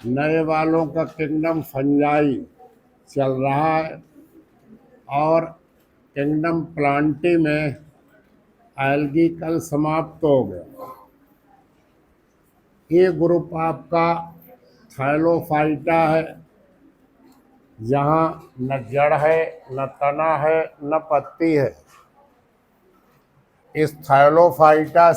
नए वालों का किंगडम फंजाई चल रहा है और किंगडम प्लांटी में एल्गी कल समाप्त हो गया। ये ग्रुप आपका थैलोफाइटा है, जहाँ न जड़ है, न तना है, न पत्ती है। इस थैलोफाइटा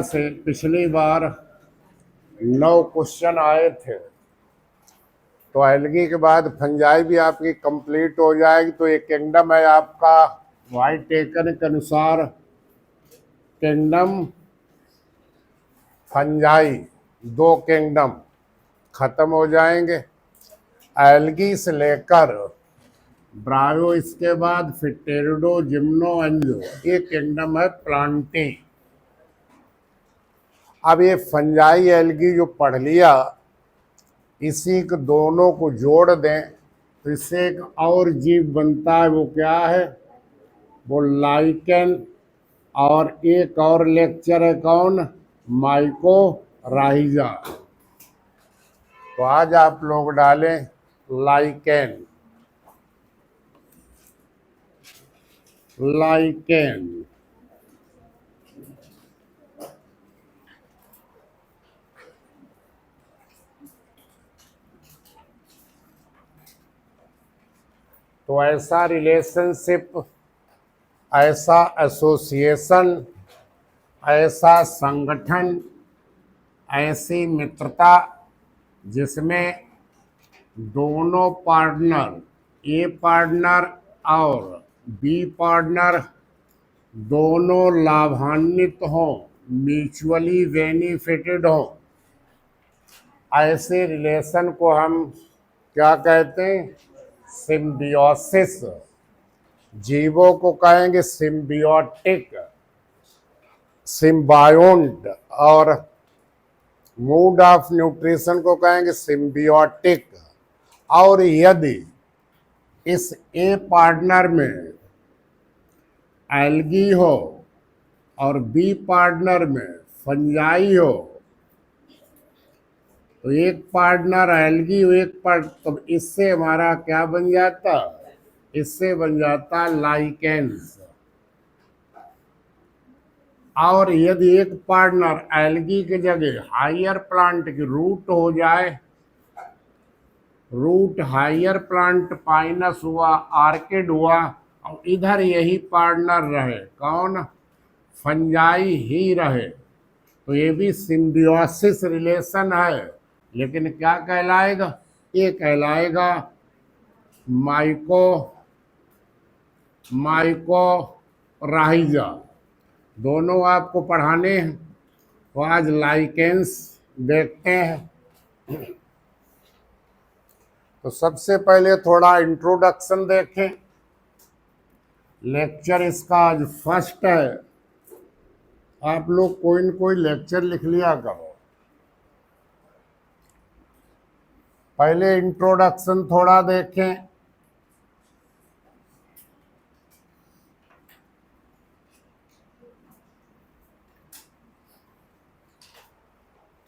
से पिछली बार 9 क्वेश्चन आए थे, तो एल्गी के बाद फंजाई भी आपकी कंप्लीट हो जाएगी। तो ये किंगडम है आपका व्हाइट टेकन के अनुसार किंगडम फंजाई। 2 किंगडम खत्म हो जाएंगे, एल्गी से लेकर ब्रायो, इसके बाद फिर टेरिडो, जिम्नो, एंजो। ये किंगडम है प्लांटी। अब ये फंजाई एल्गी जो पढ़ लिया, इसी के दोनों को जोड़ दें तो इससे एक और जीव बनता है। वो क्या है? वो लाइकेन। और एक और लेक्चर है, कौन? माइकोराइजा। तो आज आप लोग डालें लाइकेन। लाइकेन तो ऐसा रिलेशनशिप, ऐसा एसोसिएशन, ऐसा संगठन, ऐसी मित्रता जिसमें दोनों पार्टनर, ए पार्टनर और बी पार्टनर, दोनों लाभान्वित हों, म्यूचुअली बेनिफिटेड हों, ऐसे रिलेशन को हम क्या कहते हैं? सिम्बियोसिस। जीवों को कहेंगे सिम्बियोटिक, सिम्बायोन्ट। और मूड ऑफ न्यूट्रिशन को कहेंगे सिम्बियोटिक। और यदि इस ए पार्टनर में एल्गी हो और बी पार्टनर में फंजाई हो, तो एक पार्टनर एल्गी हो, एक पार्ट, तो इससे हमारा क्या बन जाता? इससे बन जाता लाइकेन्स। और यदि एक पार्टनर एल्गी की जगह हायर प्लांट की रूट हो जाए, रूट हायर प्लांट पाइनस हुआ, आर्किड हुआ, और इधर यही पार्टनर रहे, कौन? फंजाई ही रहे, तो ये भी सिम्बियोसिस रिलेशन है। लेकिन क्या कहलाएगा? ये कहलाएगा माइकोराइजा। दोनों आपको पढ़ाने हैं, तो आज लाइकेंस देखते हैं। तो सबसे पहले थोड़ा इंट्रोडक्शन देखें। लेक्चर इसका आज फर्स्ट है। आप लोग कोई न कोई लेक्चर लिख लिया करो। पहले इंट्रोडक्शन थोड़ा देखें।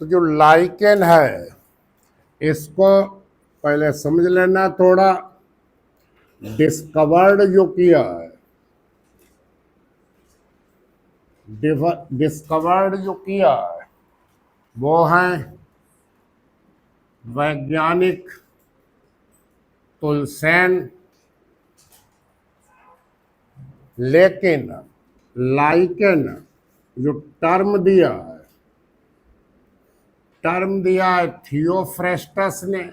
तो जो लाइकेन है, इसको पहले समझ लेना थोड़ा। डिस्कवर्ड जो किया है, डिस्कवर्ड जो किया है, वो है वैज्ञानिक तुलसेन। लेकिन लाइकेन जो टर्म दिया है, टर्म दिया है थियोफ्रेस्टस ने।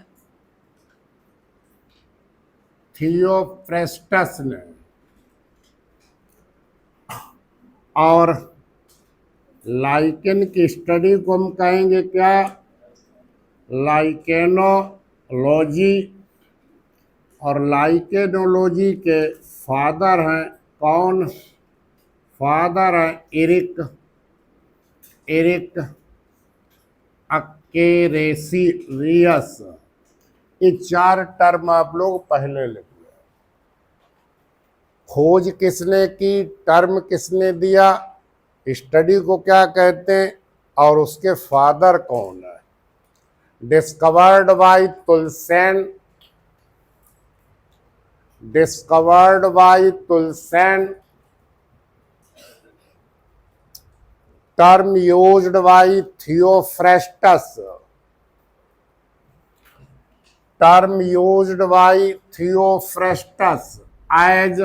थियोफ्रेस्टस ने। और लाइकेन की स्टडी को हम कहेंगे क्या? लाइकेनोलॉजी। और लाइकेनोलॉजी के फादर हैं कौन? फादर है एरिक अकेरेसियस। ये 4 टर्म आप लोग पहले लिख लो। खोज किसने की? टर्म किसने दिया? स्टडी को क्या कहते हैं और उसके फादर कौन है? Discovered by Tulasne, discovered by Tulasne, term used by Theophrastus, term used by Theophrastus as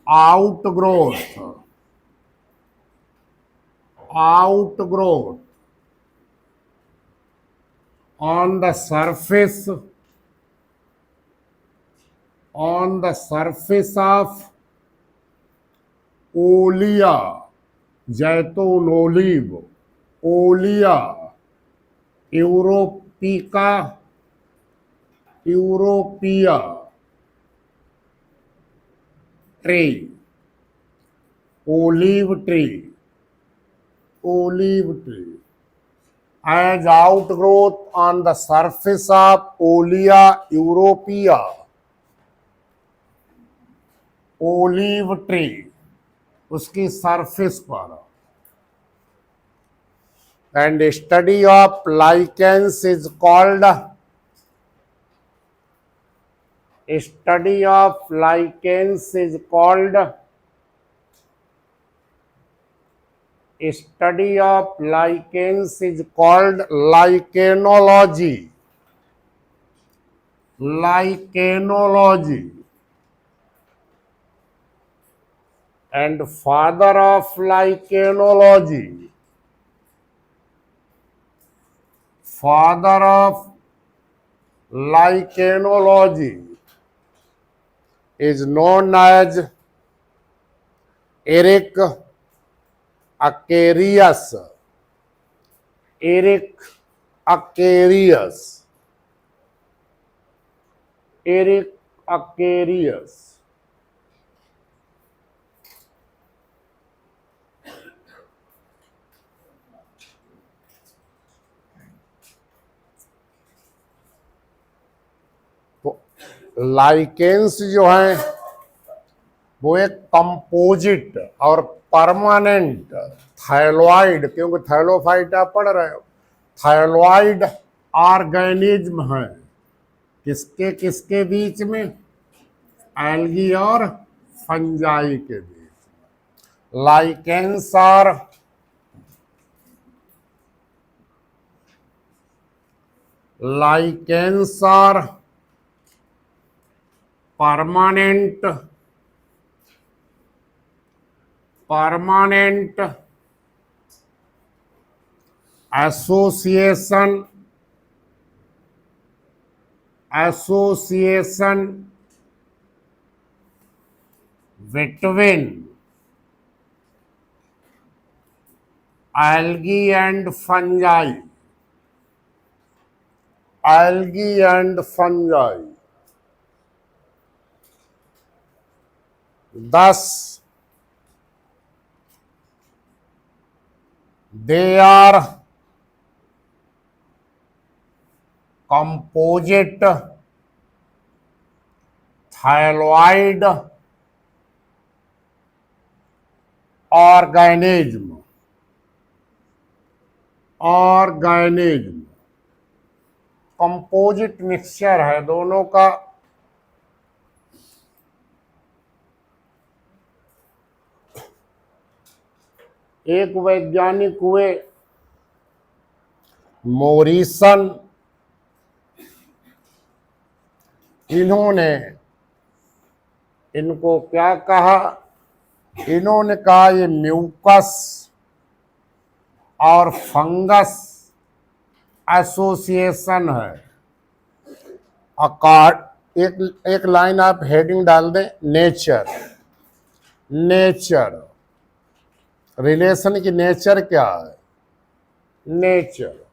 outgrowth, outgrowth on the surface of ओलिया, जैतून olive, Olea europaea, europaea tree, olive tree, olive tree as outgrowth on the surface of Olea europaea, olive tree उसकी surface पर। And study of lichens is called, study of lichens is called, study of lichens is called lichenology, lichenology. And father of lichenology, father of lichenology is known as Eric Acarius, Eric Acarius, Eric Acarius। Lichens जो है वो एक composite और permanent थायलॉइड, क्योंकि थायलोफाइट आप पढ़ रहे हो, थायलॉइड ऑर्गेनिज्म है। किसके किसके बीच में? एल्गी और फंजाई के बीच। लाइकेंस और permanent association between algae and fungi, algae and fungi। Thus, they are composite thyroid organism, composite mixture है दोनों का। एक वैज्ञानिक हुए मोरिसन, इन्होंने इनको क्या कहा? इन्होंने कहा ये म्यूकस और फंगस एसोसिएशन है। एक लाइन आप हेडिंग डाल दें, नेचर, नेचर रिलेशन की नेचर क्या है? Nature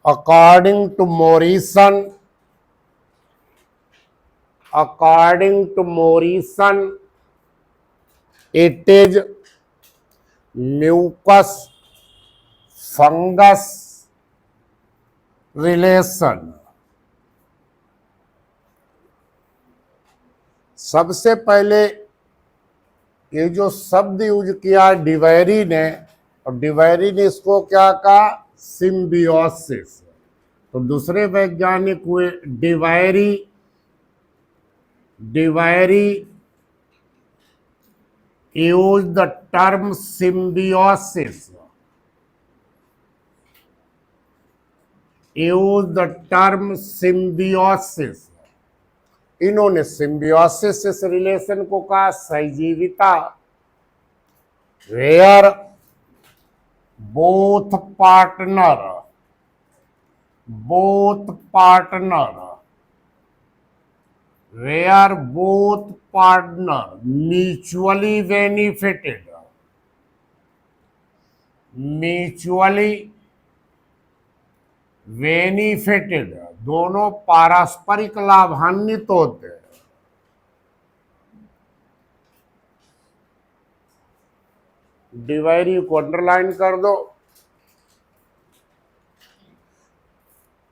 according to Morrison it is mucus fungus relation. सबसे पहले ये जो शब्द यूज किया डिवेरी ने, और डिवेरी ने इसको क्या कहा, सिम्बियोसिस। तो दूसरे वैज्ञानिक हुए de Bary, de Bary use the term symbiosis, use the term symbiosis. इन्होंने सिम्बियोसिस इस रिलेशन को कहा सहजीविता, where both partner, both partner, where both partner mutually benefited, mutually benefited, दोनों पारस्परिक लाभान्वित होते हैं। डिवेरी को अंडरलाइन कर दो।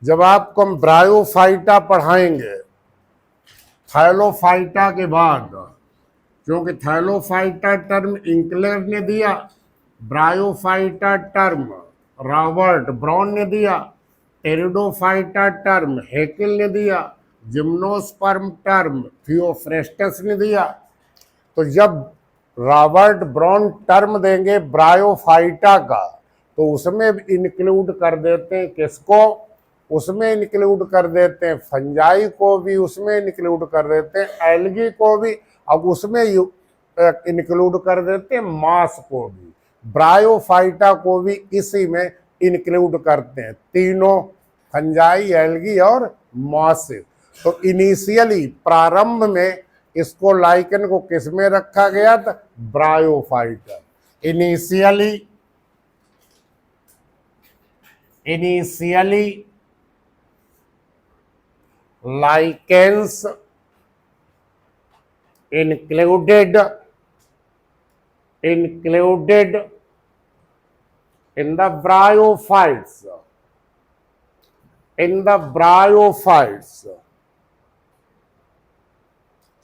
जब आपको हम ब्रायोफाइटा पढ़ाएंगे थैलोफाइटा के बाद, क्योंकि थैलोफाइटा टर्म इंकलर ने दिया, ब्रायोफाइटा टर्म रॉबर्ट ब्राउन ने दिया, टेरिडोफाइटा टर्म हैकेल ने दिया, जिम्नोस्पर्म टर्म थियोफ्रेस्टस ने दिया। तो जब रॉबर्ट ब्राउन टर्म देंगे ब्रायोफाइटा का, तो उसमें इंक्लूड कर देते हैं किसको, उसमें इंक्लूड कर देते हैं फंजाई को भी, उसमें इंक्लूड कर देते हैं एल्गी को भी, अब उसमें इंक्लूड कर देते हैं मास को भी, ब्रायोफाइटा को भी इसी में इंक्लूड करते हैं, तीनों फंजाई, एल्गी और मॉस। तो इनिशियली प्रारंभ में इसको लाइकन को किस में रखा गया था, bryophyta. Initially lichens included in the bryophytes,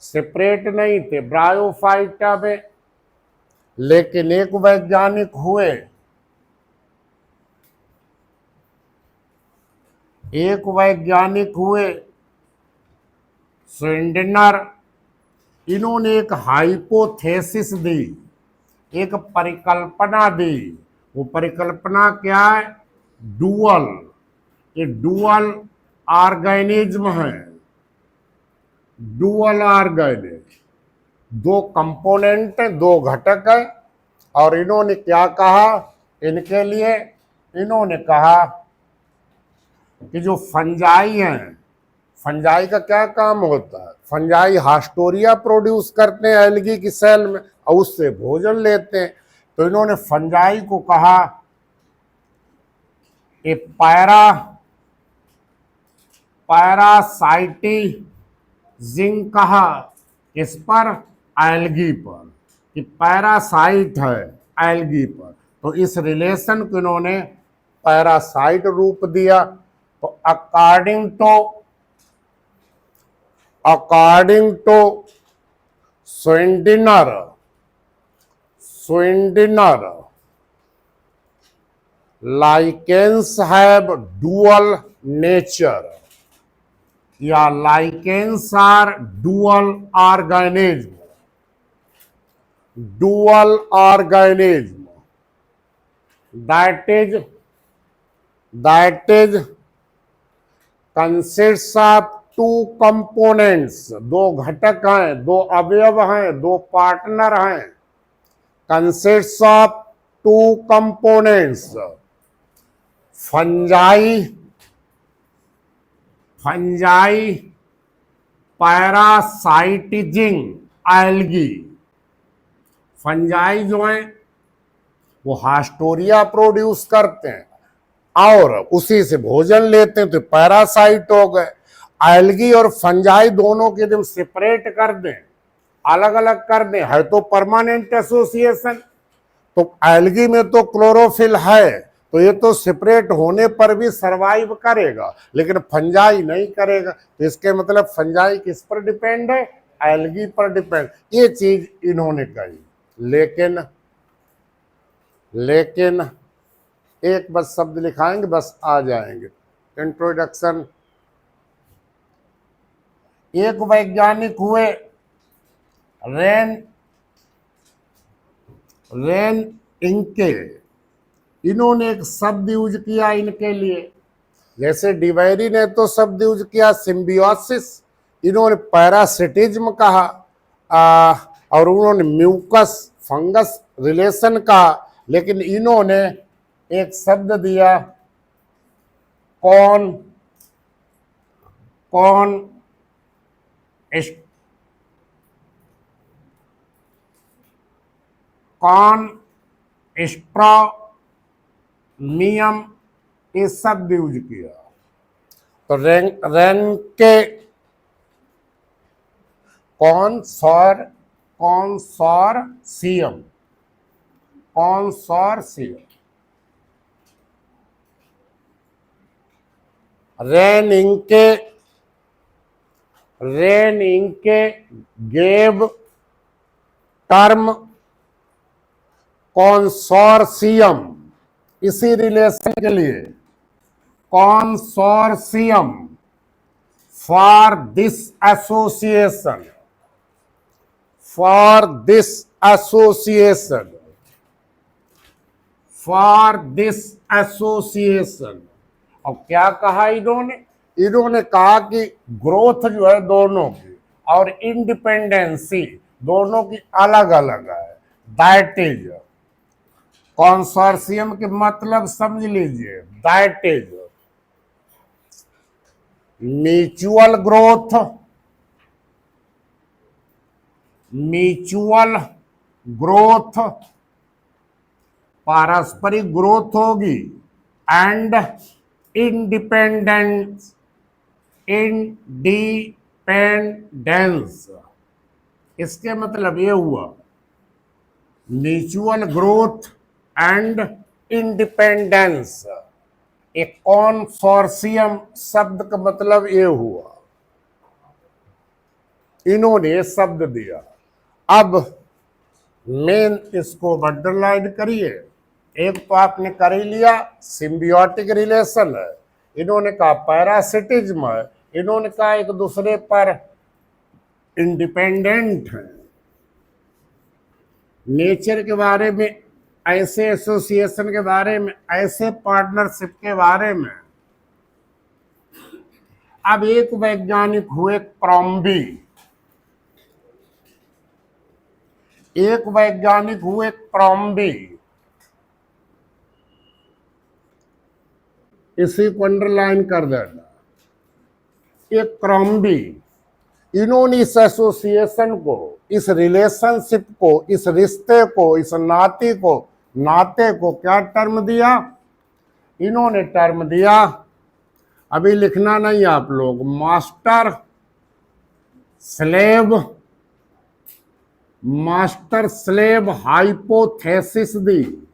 separate नहीं थे ब्रायोफाइटा में। लेकिन एक वैज्ञानिक हुए, स्विंडनर, इन्होंने एक हाइपोथेसिस दी, एक परिकल्पना दी। वो परिकल्पना क्या है, डुअल, ये डुअल ऑर्गेनिज्म है, डुअल ऑर्गेनिज्म, दो कंपोनेंट है, दो घटक है। और इन्होंने क्या कहा इनके लिए, इन्होंने कहा कि जो फंजाई हैं, फंजाई का क्या काम होता है, फंजाई हास्टोरिया प्रोड्यूस करते हैं एल्गी की सेल में और उससे भोजन लेते हैं। तो इन्होंने फंजाई को कहा ये पैरासाइटिजिंग कहा, इस पर, एल्गी पर, कि पैरासाइट है एल्गी पर। तो इस रिलेशन को इन्होंने पैरासाइट रूप दिया। तो according to Schwendener, lichens have dual nature, या lichens are dual organism, that is consists of two components, दो घटक हैं, दो अवयव हैं, दो पार्टनर हैं, consists of two components, fungi parasitizing algae, fungi जो हैं वो हास्टोरिया प्रोड्यूस करते हैं और उसी से भोजन लेते हैं, तो पैरासाइट हो गए। एल्गी और फंजाई दोनों के एकदम सेपरेट कर दें, अलग अलग कर दें, है तो परमानेंट एसोसिएशन। तो एल्गी में तो क्लोरोफिल है, तो ये तो सेपरेट होने पर भी सरवाइव करेगा, लेकिन फंजाई नहीं करेगा। तो इसके मतलब फंजाई किस पर डिपेंड है, एल्गी पर डिपेंड, ये चीज इन्होंने कही। लेकिन एक बस शब्द लिखाएंगे, बस आ जाएंगे। इंट्रोडक्शन। एक वैज्ञानिक हुए रेन इंके, इन्होंने एक शब्द यूज किया इनके लिए। जैसे डिवेरी ने तो शब्द यूज किया सिम्बियोसिस, इन्होंने पैरासिटिज्म कहा, और उन्होंने म्यूकस फंगस रिलेशन कहा। लेकिन इन्होंने एक शब्द दिया कॉन स्ट्रोमियम, ये शब्द यूज किया। तो रेनके कॉन्सोर्सियम, रेन इंके गेव टर्म कॉन्सोर्सियम, इसी रिलेशन के लिए कॉन्सोर्सियम फॉर दिस एसोसिएशन, और क्या कहा इन्होंने कहा कि ग्रोथ जो है दोनों की और इंडिपेंडेंसी दोनों की अलग अलग है। दैट इज कॉन्सोर्सियम के मतलब समझ लीजिए, दैट इज म्यूचुअल ग्रोथ, पारस्परिक ग्रोथ होगी, एंड इंडिपेंडेंस, इसके मतलब ये हुआ म्यूचुअल ग्रोथ एंड इंडिपेंडेंस। एक कॉन्सोर्सियम शब्द का मतलब ये हुआ, इन्होंने शब्द दिया। अब मेन इसको अंडरलाइन करिए। एक तो आपने कर ही लिया सिम्बियोटिक रिलेशन है, इन्होंने कहा पैरासिटिज्म है, इन्होंने कहा एक दूसरे पर इंडिपेंडेंट है। नेचर के बारे में, ऐसे एसोसिएशन के बारे में, ऐसे पार्टनरशिप के बारे में। अब एक वैज्ञानिक हुए क्रॉम्बी, इसी को अंडरलाइन कर देना। एक क्रॉम्बी, इन्होंने इस एसोसिएशन को, इस रिलेशनशिप को, इस रिश्ते को, इस नाते को क्या टर्म दिया? इन्होंने टर्म दिया, अभी लिखना नहीं आप लोग, मास्टर स्लेव हाइपोथेसिस दी।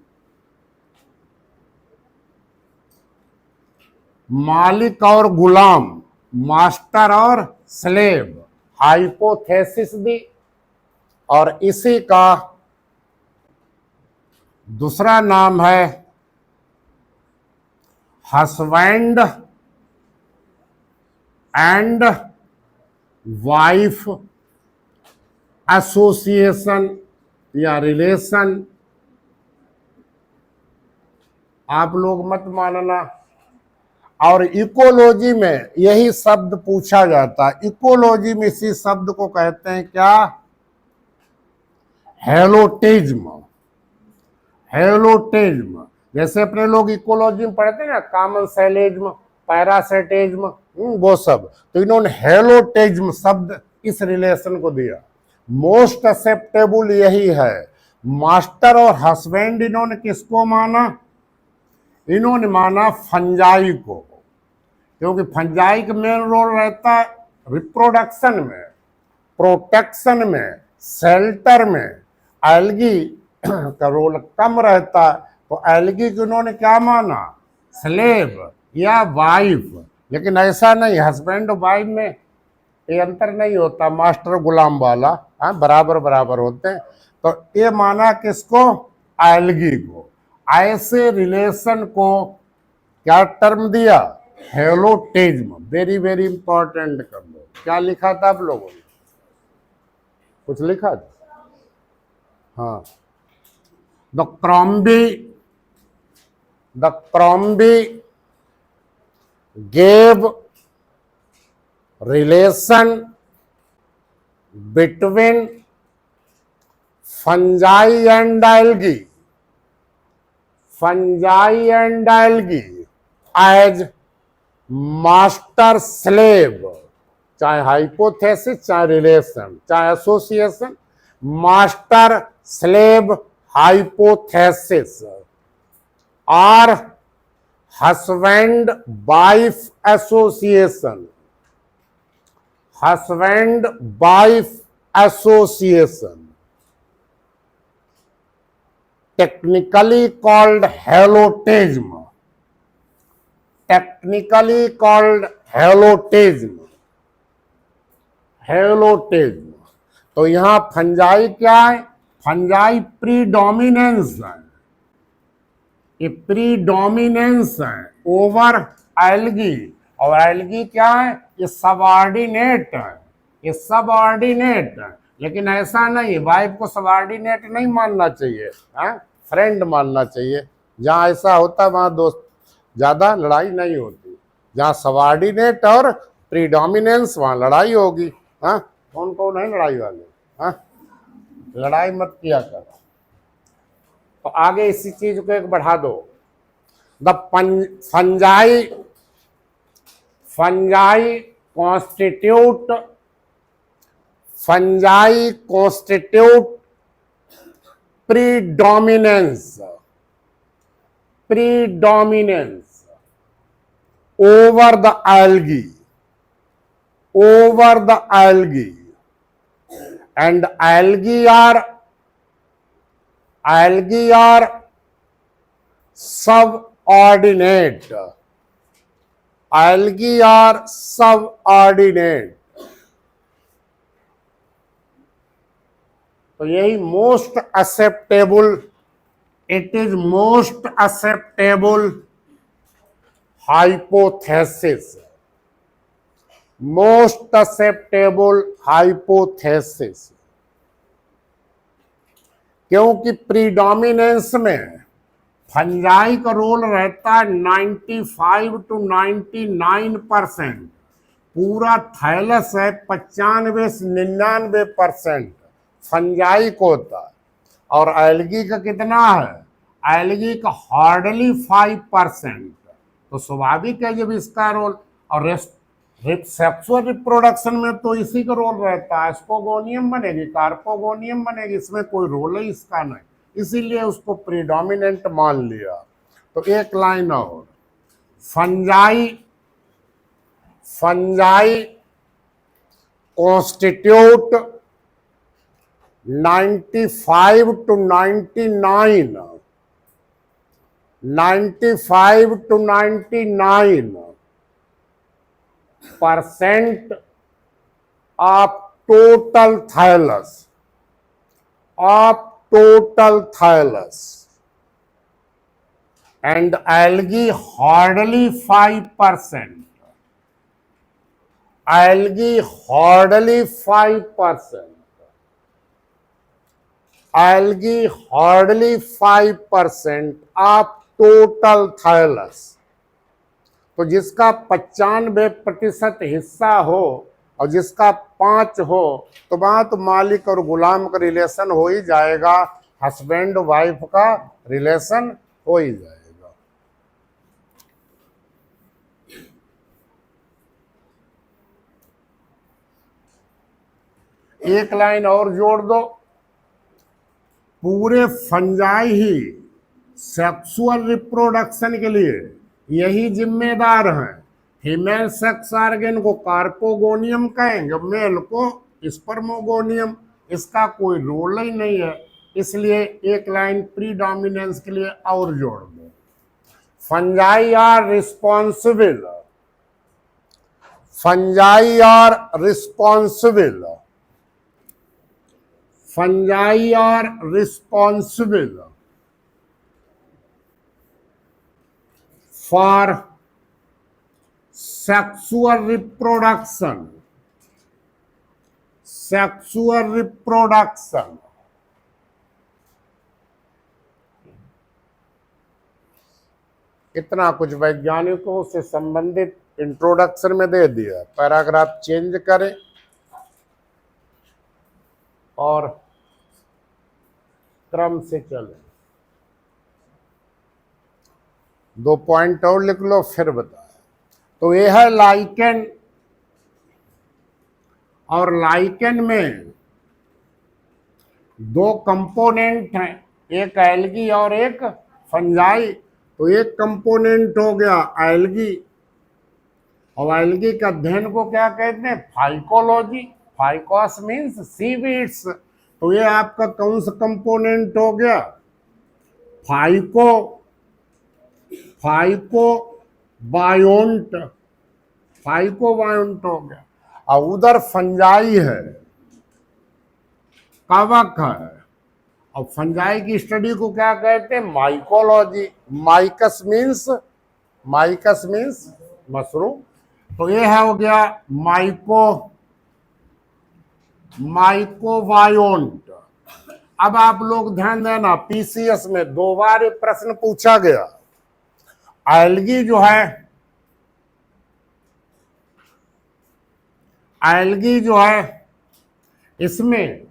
मालिक और गुलाम, मास्टर और स्लेव, हाइपोथेसिस दी। और इसी का दूसरा नाम है हस्बैंड एंड वाइफ एसोसिएशन या रिलेशन। आप लोग मत मानना। और इकोलॉजी में यही शब्द पूछा जाता है। इकोलॉजी में इसी शब्द को कहते हैं क्या? हेलोटिज्म। जैसे अपने लोग इकोलॉजी में पढ़ते हैं ना, कॉमन सेलिज्म, पैरासिटिज्म, वो सब। तो इन्होंने हेलोटिज्म शब्द इस रिलेशन को दिया। मोस्ट एक्सेप्टेबल यही है। मास्टर और हस्बैंड इन्होंने किसको माना? इन्होंने माना फंजाई को, क्योंकि फंजाई का मेन रोल रहता है रिप्रोडक्शन में, प्रोटेक्शन में, शेल्टर में। एल्गी का रोल कम रहता है, तो एल्गी को इन्होंने क्या माना? स्लेव या वाइफ। लेकिन ऐसा नहीं, हस्बैंड और वाइफ में ये अंतर नहीं होता मास्टर गुलाम वाला, हाँ बराबर बराबर होते हैं। तो ये माना किसको, एल्गी को। ऐसे रिलेशन को क्या टर्म दिया, हेलोटेज्म। वेरी वेरी इंपॉर्टेंट कर दो। क्या लिखा था आप लोगों ने, कुछ लिखा था, हाँ। The Crombie gave relation between fungi and algae as master slave, चाहे हाइपोथेसिस चाहे रिलेशन चाहे एसोसिएशन, मास्टर स्लेव हाइपोथेसिस और husband wife association, husband wife association, technically called helotism, technically called helotism, helotism। तो यहां फंजाई क्या है, fungi predominance है, ये प्रीडोमिनेंस है ओवर एल्गी। और एल्गी क्या है, ये सबऑर्डिनेट है, ये सबऑर्डिनेट है। लेकिन ऐसा नहीं, वाइफ को सबऑर्डिनेट नहीं मानना चाहिए, फ्रेंड मानना चाहिए। जहाँ ऐसा होता है वहाँ दोस्त ज्यादा लड़ाई नहीं होती। जहाँ सबऑर्डिनेट और प्रीडोमिनेंस वहाँ लड़ाई होगी। हाँ, कौन कौन है लड़ाई वाले, हाँ लड़ाई मत किया करो। तो आगे इसी चीज को एक बढ़ा दो। The fungi constitute predominance over the algae, and algae are subordinate, तो यही most acceptable, it is most acceptable hypothesis, most acceptable hypothesis. क्योंकि प्रीडोमिनेंस में फंजाई का रोल रहता है 95 to 99%, पूरा थैलस है 95-99% फंजाई को होता है। और एल्गी का कितना है, एल्गी का हार्डली 5%। तो स्वाभाविक है जब इसका रोल, और सेक्सुअल रिप्रोडक्शन में तो इसी का रोल रहता है, स्पोगोनियम बनेगी, कार्पोगोनियम बनेगी, इसमें कोई रोल ही इसका नहीं, इसीलिए उसको प्रीडोमिनेंट मान लिया। तो एक लाइन और, fungi constitute 95 to 99% of total thallus, and algae hardly 5%, algae hardly 5% of total thallus। तो जिसका 95% हिस्सा हो और जिसका 5 हो, तो वहां तो मालिक और गुलाम का रिलेशन हो ही जाएगा, हस्बैंड वाइफ का रिलेशन हो ही जाएगा। एक लाइन और जोड़ दो, पूरे फंजाई ही सेक्सुअल रिप्रोडक्शन के लिए यही जिम्मेदार हैं। फीमेल सेक्स ऑर्गन को कार्पोगोनियम कहेंगे, मेल को स्पर्मोगोनियम, इसका कोई रोल ही नहीं है। इसलिए एक लाइन प्रीडोमिनेंस के लिए और जोड़ दो, fungi are responsible fungi are responsible, fungi are responsible for sexual reproduction, sexual reproduction. इतना कुछ वैज्ञानिकों से संबंधित इंट्रोडक्शन में दे दिया, पैराग्राफ चेंज करें और क्रम से चलें। 2 पॉइंट और लिख लो फिर बताए। तो यह है लाइकेन, और लाइकेन में 2 कंपोनेंट हैं, एक एल्गी और एक फंजाई। तो एक कंपोनेंट हो गया एल्गी, और एल्गी के अध्ययन को क्या कहते हैं? फाइकोलॉजी। Phycos means seaweeds. तो ये आपका कौन सा कंपोनेंट हो गया? फाइको, फाइकोबायोन्ट, फाइकोबायोन्ट हो गया। और उधर फंजाई है, कवक है। और फंजाई की स्टडी को क्या कहते हैं? Mycology. Mykes means, mykes means mushroom. तो ये है हो गया माइकोबायोन्ट। अब आप लोग ध्यान देना, पीसीएस में 2 बार ये प्रश्न पूछा गया। एल्गी जो है, एल्गी जो है इसमें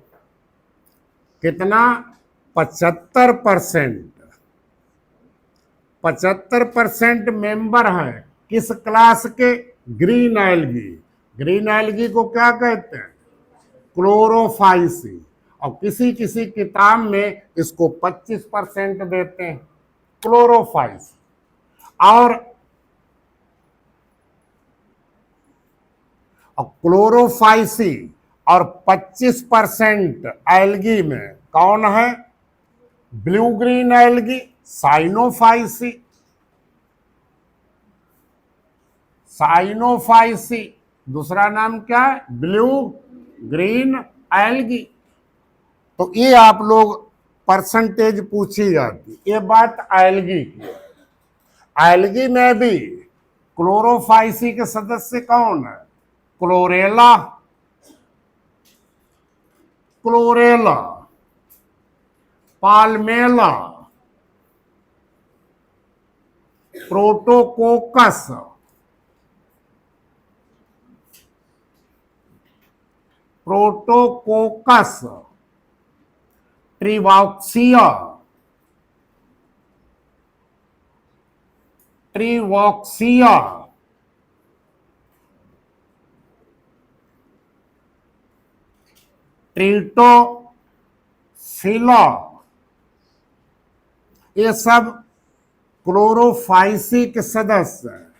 कितना? 75% मेंबर हैं किस क्लास के? Green algae. ग्रीन एल्गी को क्या कहते हैं? क्लोरोफाइसी। और किसी किसी किताब में इसको 25% देते हैं, क्लोरोफाइसी। और क्लोरोफाइसी और 25% एल्गी में कौन है? Blue green algae, Cyanophyceae. Cyanophyceae दूसरा नाम क्या है? Blue green algae. तो ये आप लोग परसेंटेज पूछी जाती, ये बात एल्गी की। एल्गी में भी क्लोरोफाइसी के सदस्य कौन है? क्लोरेला, क्लोरेला, पाल्मेला, प्रोटोकोकस, प्रोटोकोकस, ट्रिवॉक्सिया, ट्रिवॉक्सिया, ट्रिटोफिला, ये सब क्लोरोफाइसी के सदस्य हैं।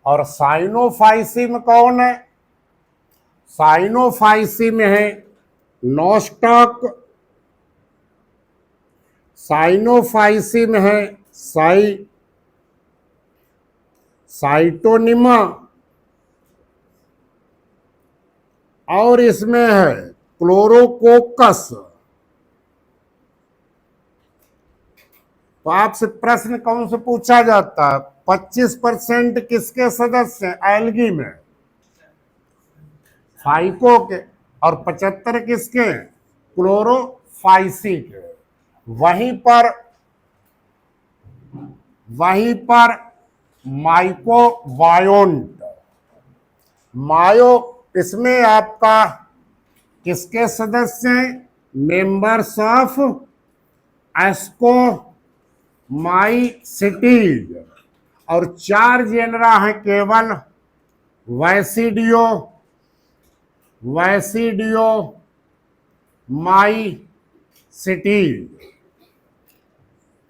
और साइनोफाइसी में कौन है? साइनोफाइसी में है नोस्टॉक, साइनोफाइसी में है साइटोनिमा, और इसमें है क्लोरोकोकस। तो आपसे प्रश्न कौन से पूछा जाता है? 25% किसके सदस्य हैं एल्गी में? फाइको के। और 75 किसके? क्लोरोफाइसी के। वहीं पर माइकोबायोन्ट, इसमें आपका किसके सदस्य हैं? Members of ascomycetes. और 4 जेनरा है केवल, वैसिडियो माइसिटीज,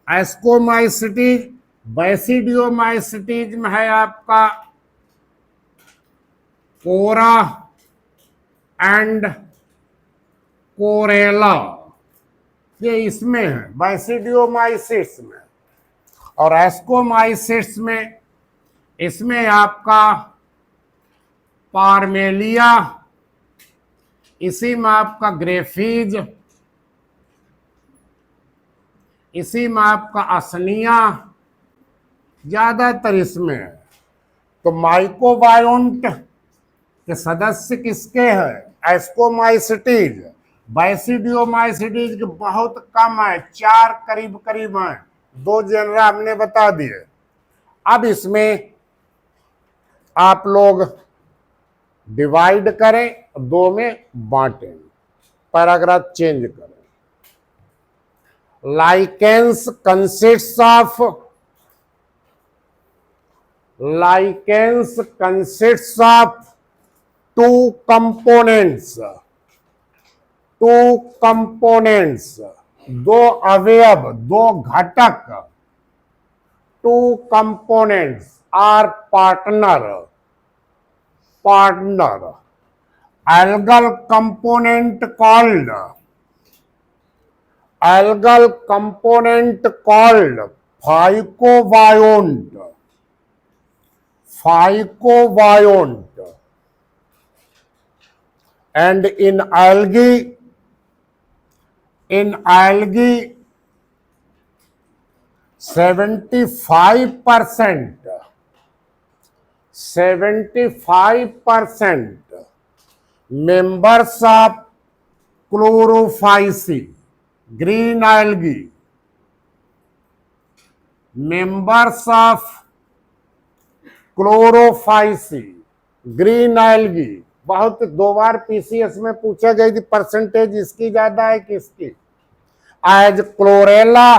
एस्कोमाइसिटीज। बैसिडियोमाइसिटीज में है आपका कोरा एंड कोरेला, ये इसमें है बैसिडियोमाइसिट्स में। और एस्कोमाइसिट्स में इसमें आपका पार्मेलिया, इसी में आपका ग्रेफीज, इसी में आपका असनिया, ज्यादातर इसमें है। तो माइकोबायोन्ट के सदस्य किसके हैं? एस्कोमाइसिटीज, बैसिडियोमाइसिटीज के बहुत कम है, 4 करीब करीब हैं, 2 जेनरा हमने बता दिए। अब इसमें आप लोग डिवाइड करें, 2 में बांटें, पैराग्राफ चेंज करें। लाइकेंस कंसिस्ट्स ऑफ 2 कंपोनेंट्स, 2 अवयव, 2 घटक, 2 components are partner. algal component called phycobiont, and in algae 75% members of chlorophyceae, green algae, members of chlorophyceae, green algae, बहुत 2 बार पीसीएस में पूछा गई थी, परसेंटेज इसकी ज्यादा है कि इसकी? एज क्लोरेला,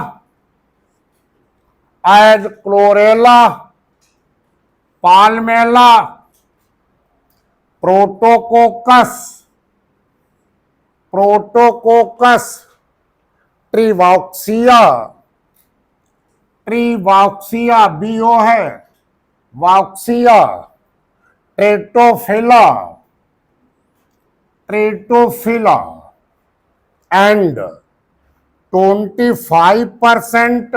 पाल्मेला, प्रोटोकोकस, ट्रीवॉक्सिया, बीओ है, वॉक्सिया, ट्रेटोफिला, and 25%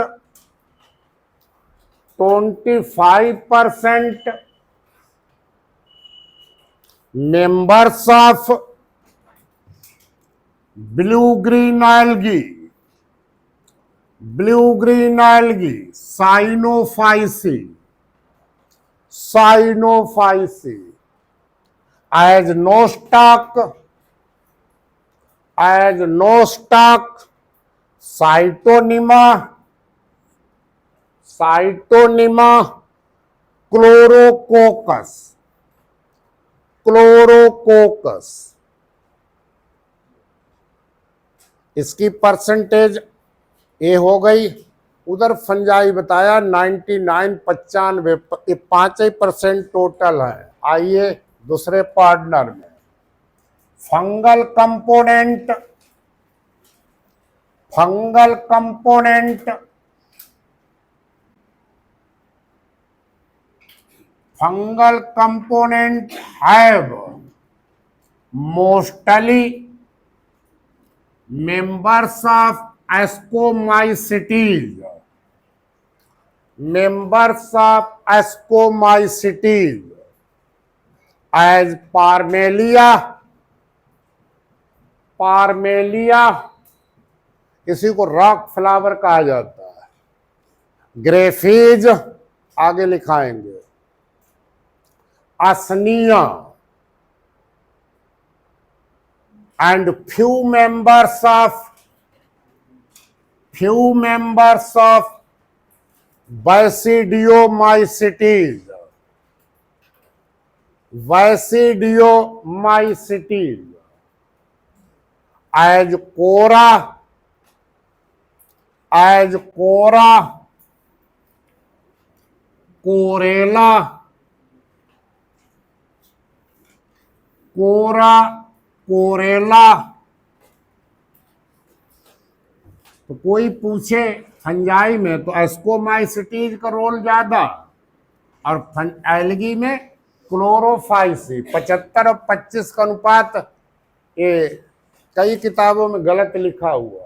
members of blue-green algae, Cyanophyceae, as nostoc, Cytonema, chlorococcus, इसकी परसेंटेज ए हो गई। उधर फंजाई बताया 99, 95, ये 5% टोटल है। आइए दूसरे पार्टनर में, fungal component have mostly members of ascomycetes, as पार्मेलिया, इसी को रॉक फ्लावर कहा जाता है, ग्रेफीज, आगे लिखाएंगे, असनिया, and few members of Basidiomycetes, as कोरेला। तो कोई पूछे फंजाई में तो एस्कोमाइसिटीज का रोल ज्यादा, और एल्गी में क्लोरोफाइसी। 75 और 25 का अनुपात ये कई किताबों में गलत लिखा हुआ।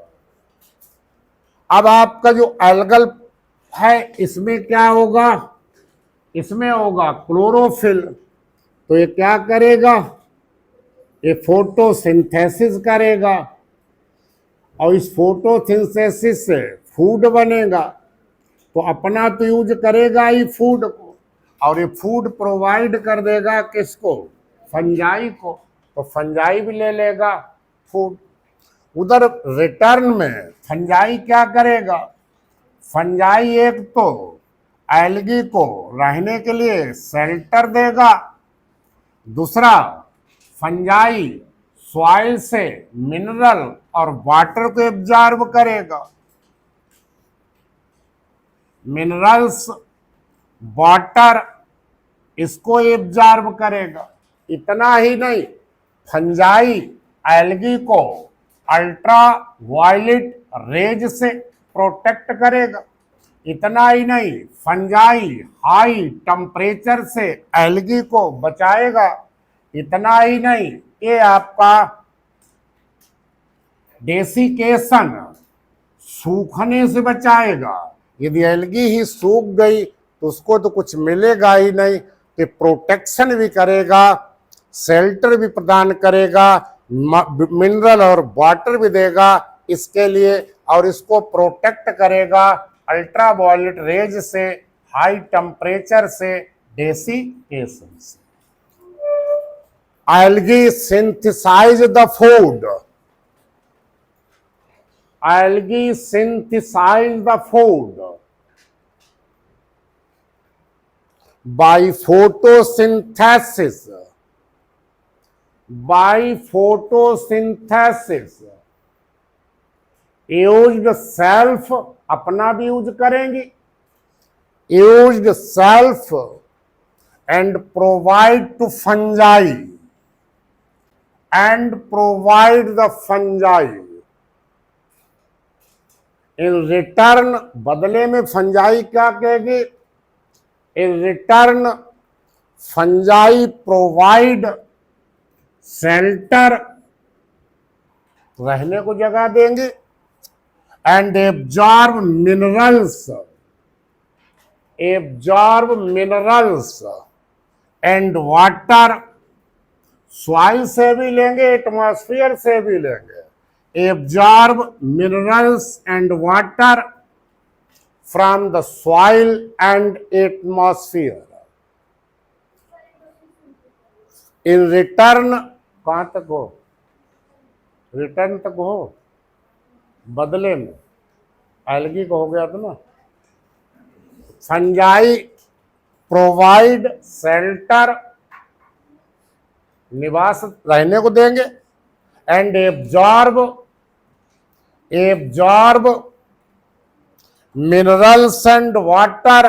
अब आपका जो एल्गल है इसमें क्या होगा? इसमें होगा क्लोरोफिल, तो ये क्या करेगा, ये फोटोसिंथेसिस करेगा और इस फोटोसिंथेसिस से फूड बनेगा। तो अपना तो यूज करेगा ही फूड को, और ये फूड प्रोवाइड कर देगा किसको, फंजाई को। तो फंजाई भी ले लेगा फूड। उधर रिटर्न में फंजाई क्या करेगा, फंजाई एक तो एल्गी को रहने के लिए शेल्टर देगा, दूसरा फंजाई सॉइल से मिनरल और वाटर को एब्जॉर्ब करेगा। मिनरल्स, वाटर, इसको एब्जॉर्ब करेगा। इतना ही नहीं, फंजाई एल्गी को अल्ट्रा वायलेट रेज से प्रोटेक्ट करेगा। इतना ही नहीं, फंजाई हाई टेम्परेचर से एल्गी को बचाएगा। इतना ही नहीं, ये आपका डेसिकेशन, सूखने से बचाएगा। यदि एल्गी ही सूख गई तो उसको तो कुछ मिलेगा ही नहीं, तो प्रोटेक्शन भी करेगा, शेल्टर भी प्रदान करेगा, मिनरल और वाटर भी देगा इसके लिए, और इसको प्रोटेक्ट करेगा अल्ट्रा वायलेट रेज से, हाई टेम्परेचर से, डेसिकेशन से। Algae synthesise the food, algae synthesize the food by photosynthesis. By photosynthesis, used self, अपना भी यूज करेंगे, used self and provide to fungi, and provide the fungi. In return, बदले में fungi क्या कहेगी, in return fungi provide shelter, रहने को जगह देंगे, and absorb minerals and water, soil से भी लेंगे, एटमॉस्फेयर से भी लेंगे। Absorb minerals and water from the soil and atmosphere. In return, कहां तक हो, रिटर्न तक हो, बदले में एल्गी को हो गया था ना। फंजाई प्रोवाइड शेल्टर, निवास रहने को देंगे, and absorb minerals and water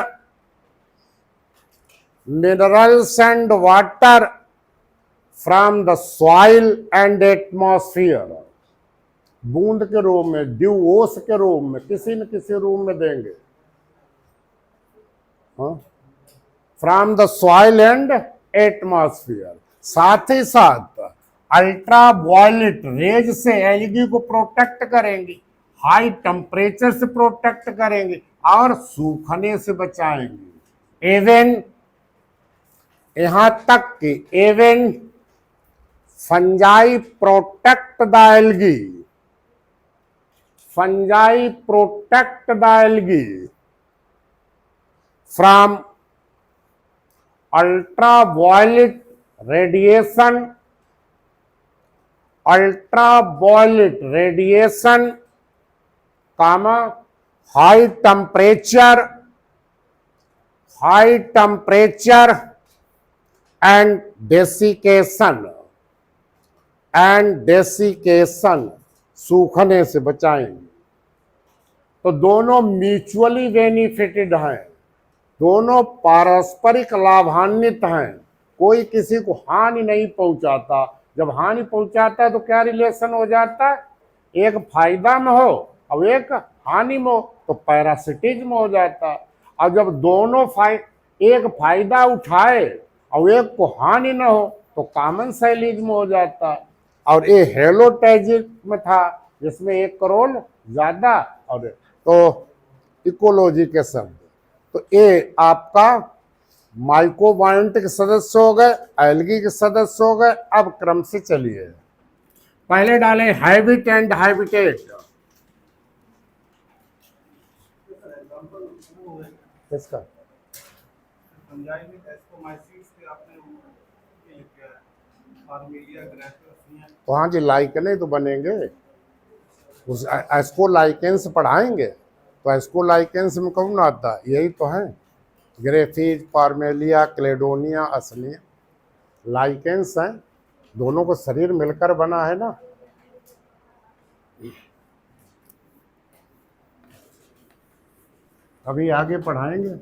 from the soil and atmosphere. बूंद के रूप में, ड्यू ओस के रूप में, किसी न किसी रूप में देंगे, from the soil and atmosphere. साथ ही साथ अल्ट्रा वायलेट रेज से एल्गी को प्रोटेक्ट करेंगे, हाई टेम्परेचर से प्रोटेक्ट करेंगे और सूखने से बचाएंगे। एवन यहां तक कि even fungi protect the algae, fungi protect the algae from ultra violet radiation, ultraviolet radiation, high temperature and desiccation, सूखने से बचाएंगे। तो दोनों म्यूचुअली बेनिफिटेड हैं, दोनों पारस्परिक लाभान्वित हैं, कोई किसी को हानि नहीं पहुंचाता। जब हानि पहुंचाता है तो क्या रिलेशन हो जाता है, एक फायदा में हो और एक हानि में हो तो पैरासिटिज्म हो जाता है। और जब दोनों एक फायदा उठाए और एक को हानि न हो तो कॉमन साइलिज्म हो जाता है। और ये हेलोटैजिज्म था जिसमें एक करोड़ ज्यादा, और तो इकोलॉजी के शब्द। तो ये आपका माइक्रोबायोन्ट के सदस्य हो गए, एल्गी के सदस्य हो गए। अब क्रम से चलिए, पहले डालें हैबिट एंड हैबिटेट। किसका? तो हाँ जी, लाइकन तो बनेंगे, उस एस्को लाइकेंस पढ़ाएंगे तो एस्को लाइकेंस में कौन आता है? यही तो है, ग्रेफीज, पार्मेलिया, क्लेडोनिया, असनिया, लाइकेंस हैं। दोनों को शरीर मिलकर बना है ना। अभी आगे पढ़ाएंगे।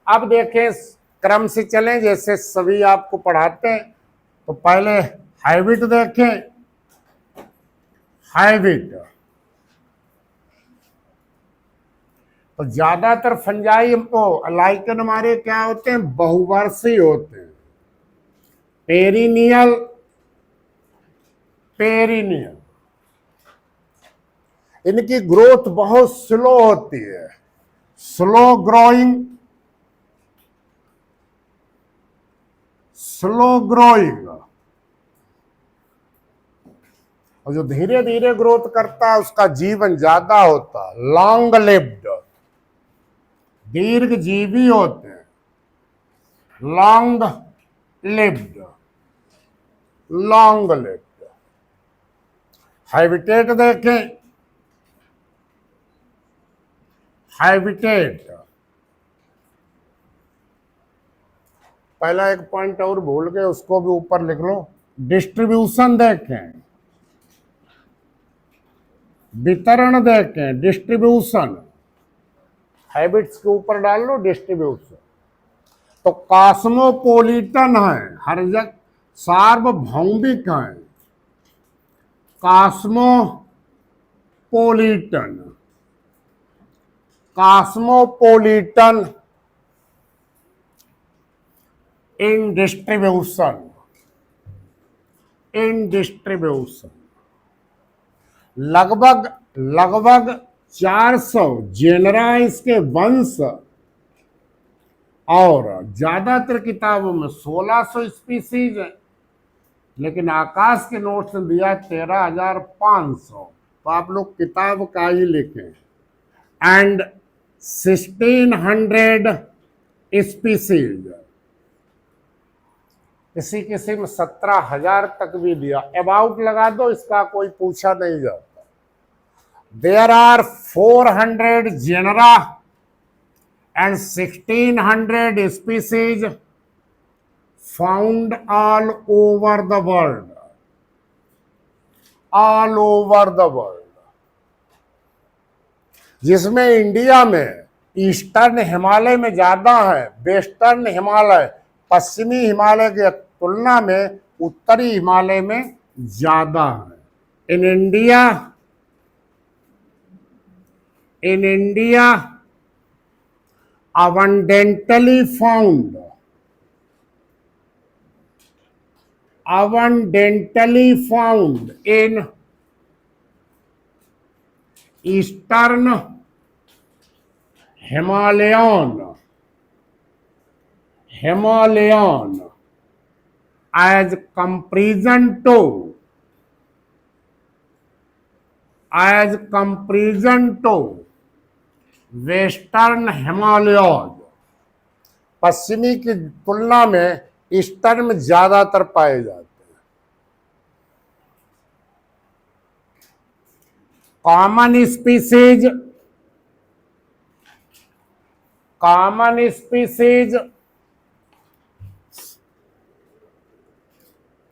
अब देखें, क्रम से चलें जैसे सभी आपको पढ़ाते हैं। तो पहले हैबिट देखें। हैबिट तो ज्यादातर फंजाई लाइकन हमारे क्या होते हैं? बहुवर्षीय होते हैं। पेरिनियल, पेरिनियल, इनकी ग्रोथ बहुत स्लो होती है, स्लो ग्रोइंग, स्लो ग्रोइंग। और जो धीरे धीरे ग्रोथ करता है उसका जीवन ज्यादा होता है, लॉन्ग लिव्ड, दीर्घ जीवी होते हैं, long lived, long lived. Habitat देखें, हैबिटेट पहला एक पॉइंट और भूल गए, उसको भी ऊपर लिख लो। डिस्ट्रीब्यूशन देखें, वितरण देखें, डिस्ट्रीब्यूशन, हैबिट्स के ऊपर डाल लो डिस्ट्रीब्यूशन। तो कॉस्मोपोलिटन है, हर जगह सार्वभौमिक है, कॉस्मोपोलिटन, कॉस्मोपोलिटन इन डिस्ट्रीब्यूशन, इन डिस्ट्रीब्यूशन। लगभग लगभग 400 जेनरा इसके वंश, और ज्यादातर किताबों में 1600 स्पीसीज है, लेकिन आकाश के नोट्स में दिया 13,500। तो आप लोग किताब का ही लिखें। एंड 1600 स्पीसीज, किसी किसी में 17,000 तक भी दिया। अबाउट लगा दो, इसका कोई पूछा नहीं जाता। There are 400 genera and 1600 species found all over the world, all over the world, जिसमें इंडिया में ईस्टर्न हिमालय में ज्यादा है, वेस्टर्न हिमालय, पश्चिमी हिमालय की तुलना में उत्तरी हिमालय में ज्यादा है। In India abundantly found, abundantly found in eastern Himalayan as comparison to western Himalaya, पश्चिमी की तुलना में ईस्टर्न में ज्यादातर पाए जाते हैं। कॉमन स्पीसीज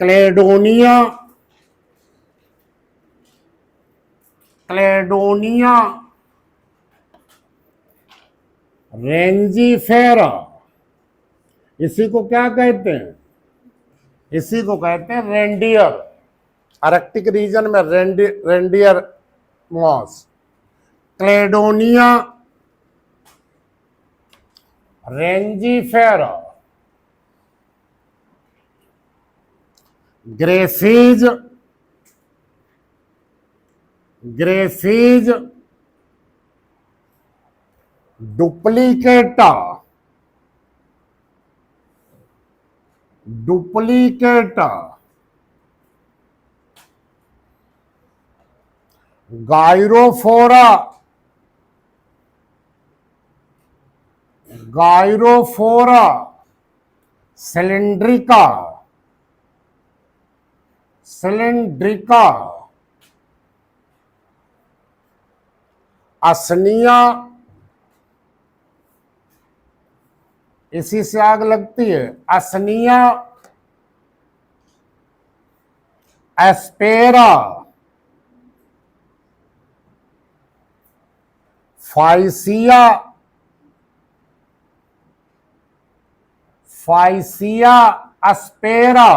क्लेडोनिया, रेंजीफेरा, इसी को क्या कहते हैं? इसी को कहते हैं रेंडियर। आर्कटिक रीजन में रेंडियर मॉस, क्लेडोनिया, रेंजीफेरा, ग्रेफीज, डुप्लीकेटा, डुप्लीकेट, गायरोफोरा, गायरोफोरा, सिलिंड्रिका, सिलिंड्रिका, असनिया, इसी से आग लगती है, असनिया, एस्पेरा, फाइसिया, फाइसिया एस्पेरा,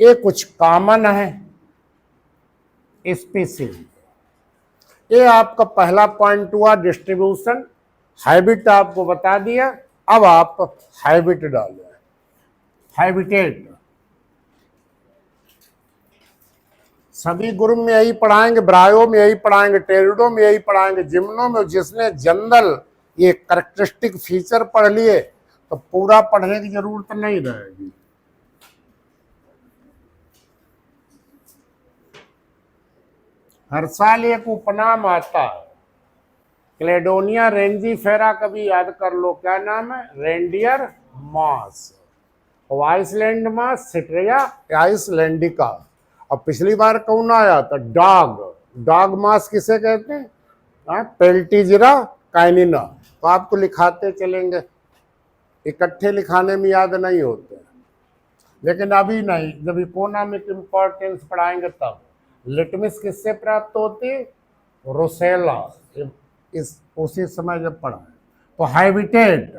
ये कुछ कॉमन है स्पीसीज। ये आपका पहला पॉइंट हुआ डिस्ट्रीब्यूशन। हैबिट आपको बता दिया, अब आप हैबिट डालें। हैबिटेट सभी ग्रुप में यही पढ़ाएंगे, ब्रायो में यही पढ़ाएंगे, टेरिडो में यही पढ़ाएंगे, जिम्नो में। जिसने जनरल ये कैरेक्टरिस्टिक फीचर पढ़ लिए तो पूरा पढ़ने की जरूरत नहीं रहेगी। हर साल एक उपनाम आता है, क्लेडोनिया रेंजीफेरा, कभी याद कर लो क्या नाम है, रेंडियर मास, आइसलैंड मास, सिट्रिया आइसलैंडिका। अब पिछली बार कौन आया था, डॉग, डॉग मास किसे कहते हैं, पेल्टीजरा काइनिना। तो आपको लिखाते चलेंगे, इकट्ठे लिखाने में याद नहीं होते, लेकिन अभी नहीं, जब इकोनॉमिक इंपॉर्टेंस पढ़ाएंगे तब। लिटमिस किससे प्राप्त होती है, रोसेला, इस उसी समय जब पढ़ा है। तो हैबिटेट,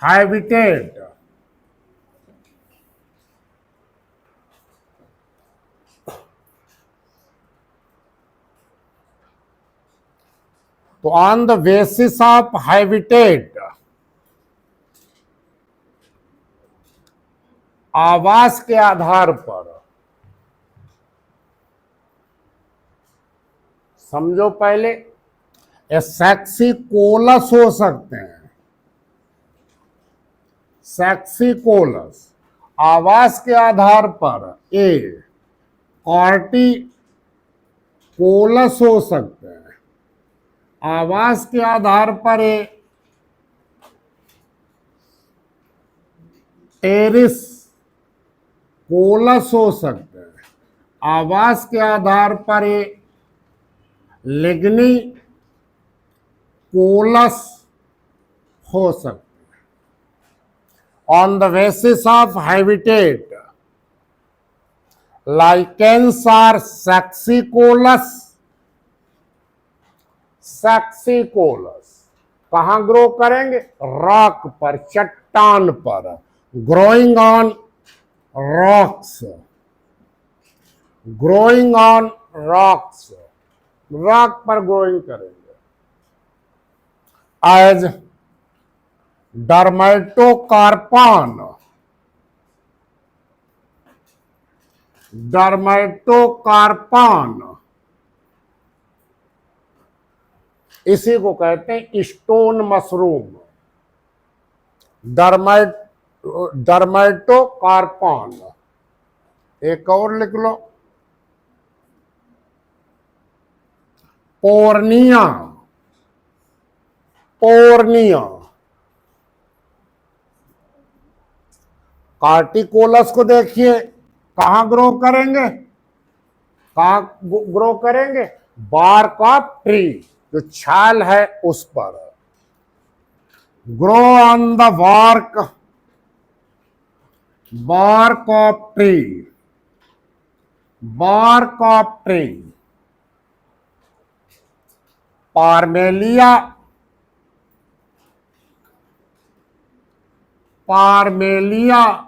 हैबिटेट तो on the basis of habitat, आवास के आधार पर, समझो पहले, सेक्सिकोलस हो सकते हैं, सेक्सिकोलस आवास के आधार पर, ए कॉर्टिकोलस हो सकते हैं, आवास के आधार पर ए टेरिस कोलस हो सकते हैं, आवास के आधार पर ए लिग्नी कोलस हो सकते हैं। On the basis of habitat, lichens are saxicolous, saxicolous कहां ग्रो करेंगे, रॉक पर, चट्टान पर, growing on rocks, growing on rocks, rock पर ग्रोइंग करेंगे। एज डर्मेटोकार्पन, डर्मेटोकार्पन इसी को कहते हैं स्टोन मशरूम, डर्मेटोकार्पन। एक और लिख लो, पोर्निया, पोर्निया। कार्टिकोलस को देखिए कहां ग्रो करेंगे, कहां ग्रो करेंगे, बार्क ऑफ ट्री, जो छाल है उस पर, grow on the bark, bark of tree, bark of tree. Parmelia, Parmelia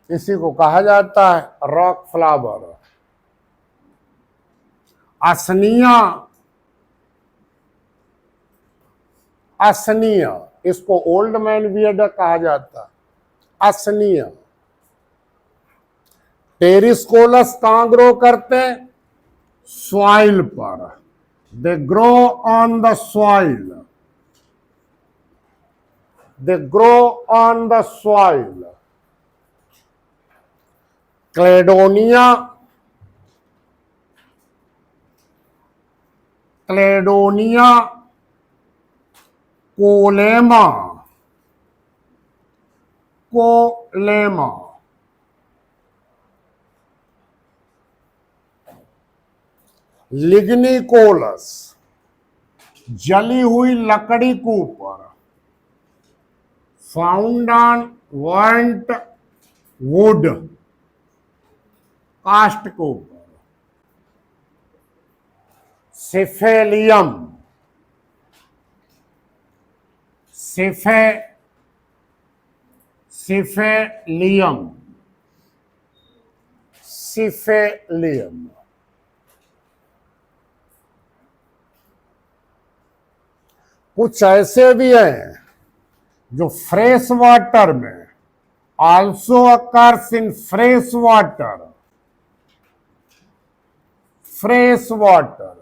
इसी को कहा जाता है रॉक फ्लावर। असनिया, असनिया इसको ओल्ड मैन वियर्ड कहा जाता है, असनिया। टेरिस्कोलस कहां ग्रो करते हैं, सॉइल पर, they grow on the soil, they grow on the soil. Cladonia, Cladonia colema, colema. लिग्निकोलस, जली हुई लकड़ी के ऊपर, फाउंड ऑन वर्न्ट वुड, कास्ट के ऊपर, सिफेलियम, सिफेलियम, सिफेलियम। कुछ ऐसे भी हैं जो फ्रेश वाटर में, also occurs in fresh water, fresh water,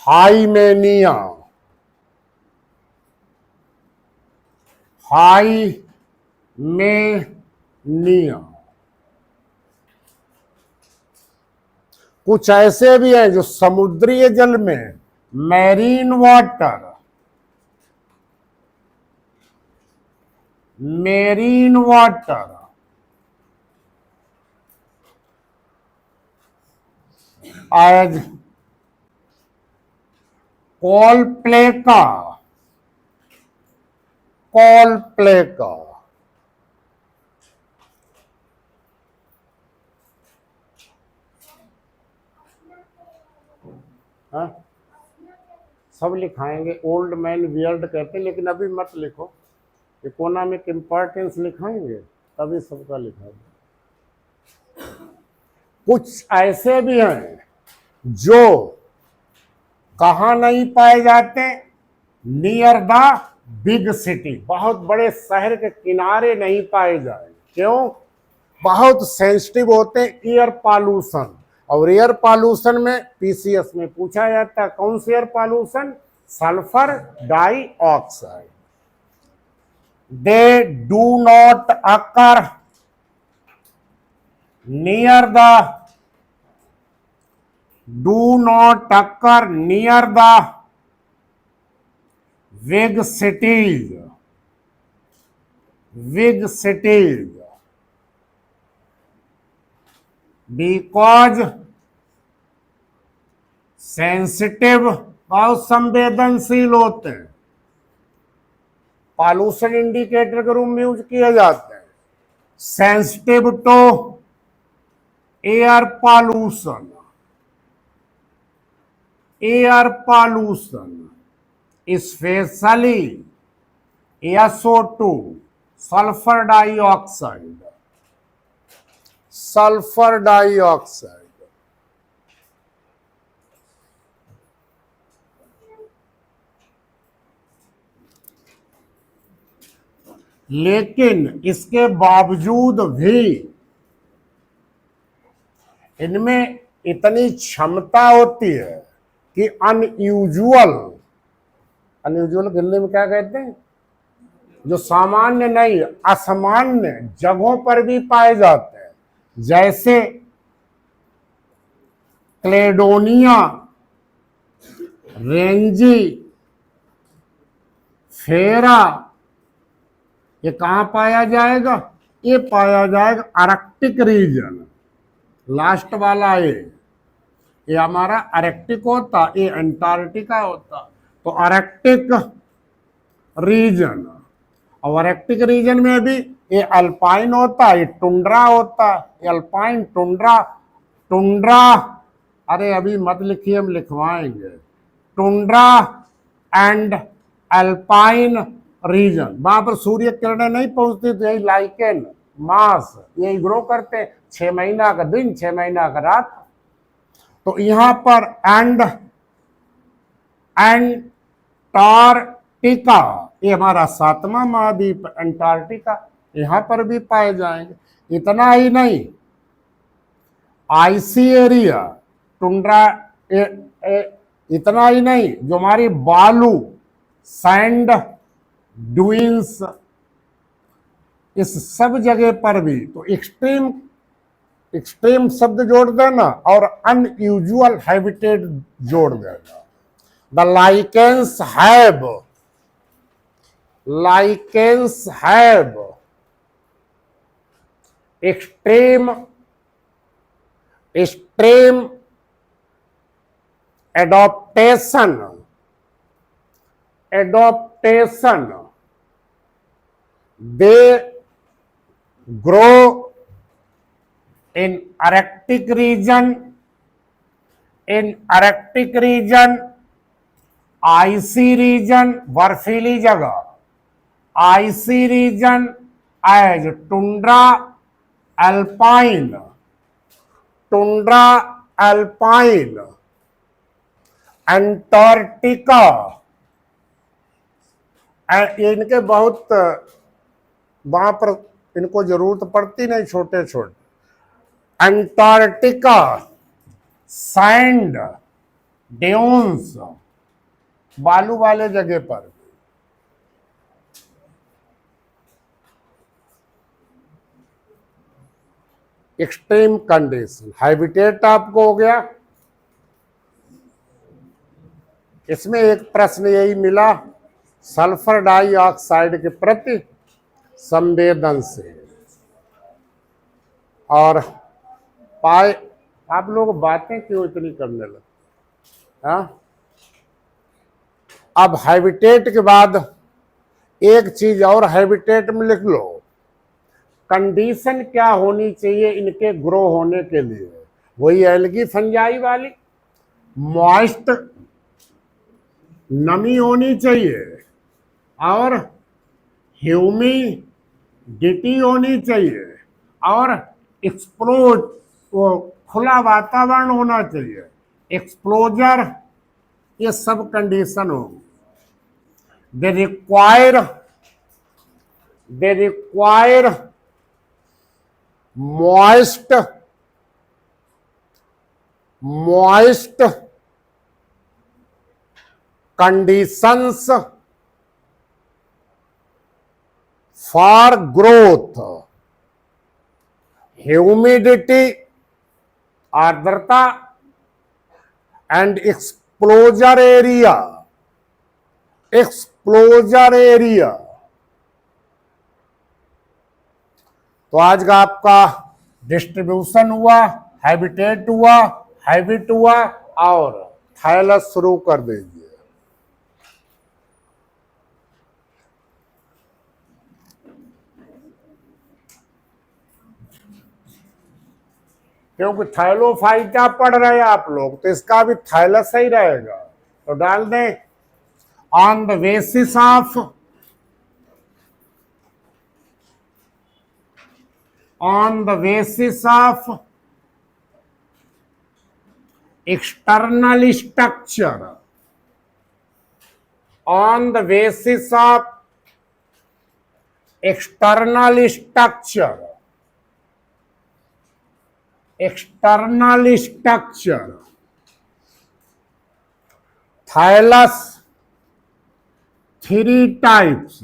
Hymenelia, Hymenelia. कुछ ऐसे भी हैं जो समुद्रीय जल में, marine water, marine water, as Caloplaca, Caloplaca, सब लिखाएंगे। ओल्ड मैन वियर्ड कहते हैं, लेकिन अभी मत लिखो, इकोनॉमिक इंपॉर्टेंस लिखाएंगे तभी सबका लिखाएंगे। कुछ ऐसे भी हैं जो कहाँ नहीं पाए जाते, नियर द बिग सिटी, बहुत बड़े शहर के किनारे नहीं पाए जाए। क्यों? बहुत सेंसिटिव होते हैं एयर पॉल्यूशन, और एयर पॉल्यूशन में पीसीएस में पूछा जाता है कौन सी air pollution, sulphur dioxide. They do not occur near the, do not occur near the big cities, big cities, because sensitive, बहुत संवेदनशील होते हैं। पॉल्यूशन इंडिकेटर के रूप में यूज किए जाते हैं। Sensitive to air pollution, air pollution, specially SO2, sulphur dioxide, sulphur dioxide. लेकिन इसके बावजूद भी इनमें इतनी क्षमता होती है कि अनयूजुअल, अनयूजुअल हिंदी में क्या कहते हैं, जो सामान्य नहीं, असामान्य जगहों पर भी पाए जाते हैं। जैसे क्लेडोनिया रेंजी फेरा, ये कहाँ पाया जाएगा? ये पाया जाएगा आर्कटिक रीजन, लास्ट वाला ये हमारा आर्कटिक होता, ये अंटार्कटिका होता। तो आर्कटिक रीजन, और आर्कटिक रीजन में भी ये अल्पाइन होता, ये टुंड्रा होता, ये अल्पाइन टुंड्रा, टुंड्रा, अरे अभी मत लिखिए, हम लिखवाएंगे। टुंड्रा एंड अल्पाइन रीजन, वहां पर सूर्य किरणें नहीं पहुंचती, तो यही लाइकेन मास यही ग्रो करते, 6 महीना का दिन 6 महीना का रात। तो यहां पर अंटार्कटिका, ये हमारा 7वां महाद्वीप अंटार्कटिका, यहां पर भी पाए जाएंगे। इतना ही नहीं, आईसी एरिया, टुंड्रा ए, इतना ही नहीं, जो हमारी बालू, सैंड ड्यून्स, इस सब जगह पर भी तो एक्सट्रीम, एक्सट्रीम शब्द जोड़ देना और अनयूजुअल हैबिटेट जोड़ देना। The lichens have extreme extreme adaptation they grow in arctic region, icy region, बर्फीली जगह, icy region as tundra alpine, Antarctica, इनके बहुत वहां पर इनको जरूरत पड़ती नहीं, छोटे छोटे, अंटार्कटिका, सैंड ड्यून्स, बालू वाले जगह पर। एक्सट्रीम कंडीशन, हैबिटेट आपको हो गया। इसमें एक प्रश्न यही मिला, सल्फर डाइऑक्साइड के प्रति संवेदनशील। और पाए, आप लोग बातें क्यों इतनी करने लगे? हाँ, अब हैबिटेट के बाद एक चीज और हैबिटेट में लिख लो, कंडीशन क्या होनी चाहिए इनके ग्रो होने के लिए, वही एल्गी फंजाई वाली, मॉइस्ट नमी होनी चाहिए और ह्यूमिडिटी होनी चाहिए और एक्सप्लोज, वो खुला वातावरण होना चाहिए, एक्सप्लोजर, ये सब कंडीशन हो। They require moist conditions for growth, humidity, आर्द्रता, and exposure area। तो आज का आपका डिस्ट्रीब्यूशन हुआ, हैबिटेट हुआ, हैबिट हुआ और थायलस शुरू कर दीजिए। क्योंकि थाइलोफाइटा पढ़ रहे हैं आप लोग, तो इसका भी थायलस ही रहेगा, तो डाल दें। On the basis of external structure, on the basis of external structure, thylus three types,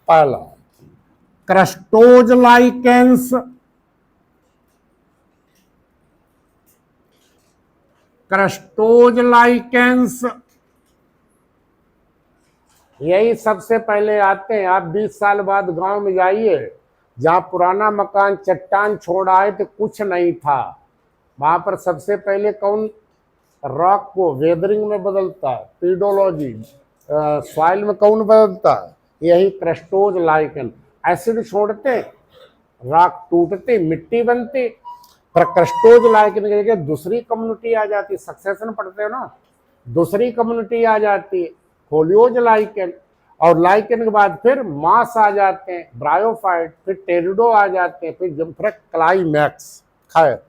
पहला क्रस्टोज लाइकेंस, यही सबसे पहले आते हैं। आप 20 साल बाद गांव में जाइए, जहां पुराना मकान चट्टान छोड़ आए तो कुछ नहीं था, वहां पर सबसे पहले कौन रॉक को वेदरिंग में बदलता है, पीडोलॉजी, सॉइल में कौन बदलता है, यही क्रस्टोज लाइकेन। एसिड छोड़ते, रॉक टूटते, मिट्टी बनती, पर क्रस्टोज लाइकेन की जगह दूसरी कम्युनिटी आ जाती, सक्सेशन पढ़ते हो ना, दूसरी कम्युनिटी आ जाती है, फोलियोज लाइकेन, और लाइकेन के बाद फिर मास आ जाते हैं, ब्रायोफाइट, फिर टेरिडो आ जाते हैं, फिर क्लाइमैक्स। खैर,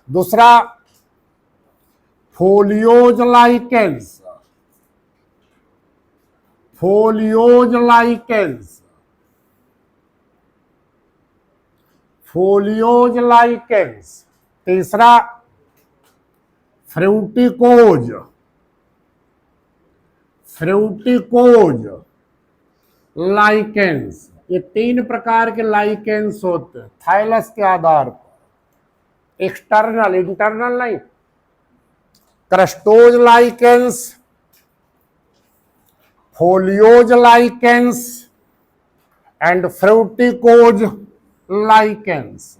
दूसरा फोलियोज लाइकेंस, फोलियोज लाइकेंस, तीसरा फ्रूटिकोज, फ्रूटिकोज लाइकेंस। ये 3 प्रकार के लाइकेंस होते हैं थाइलस के आधार पर, एक्सटर्नल, इंटरनल नहीं। Crustose lichens, folios lichens and फ्रूटिकोज lichens.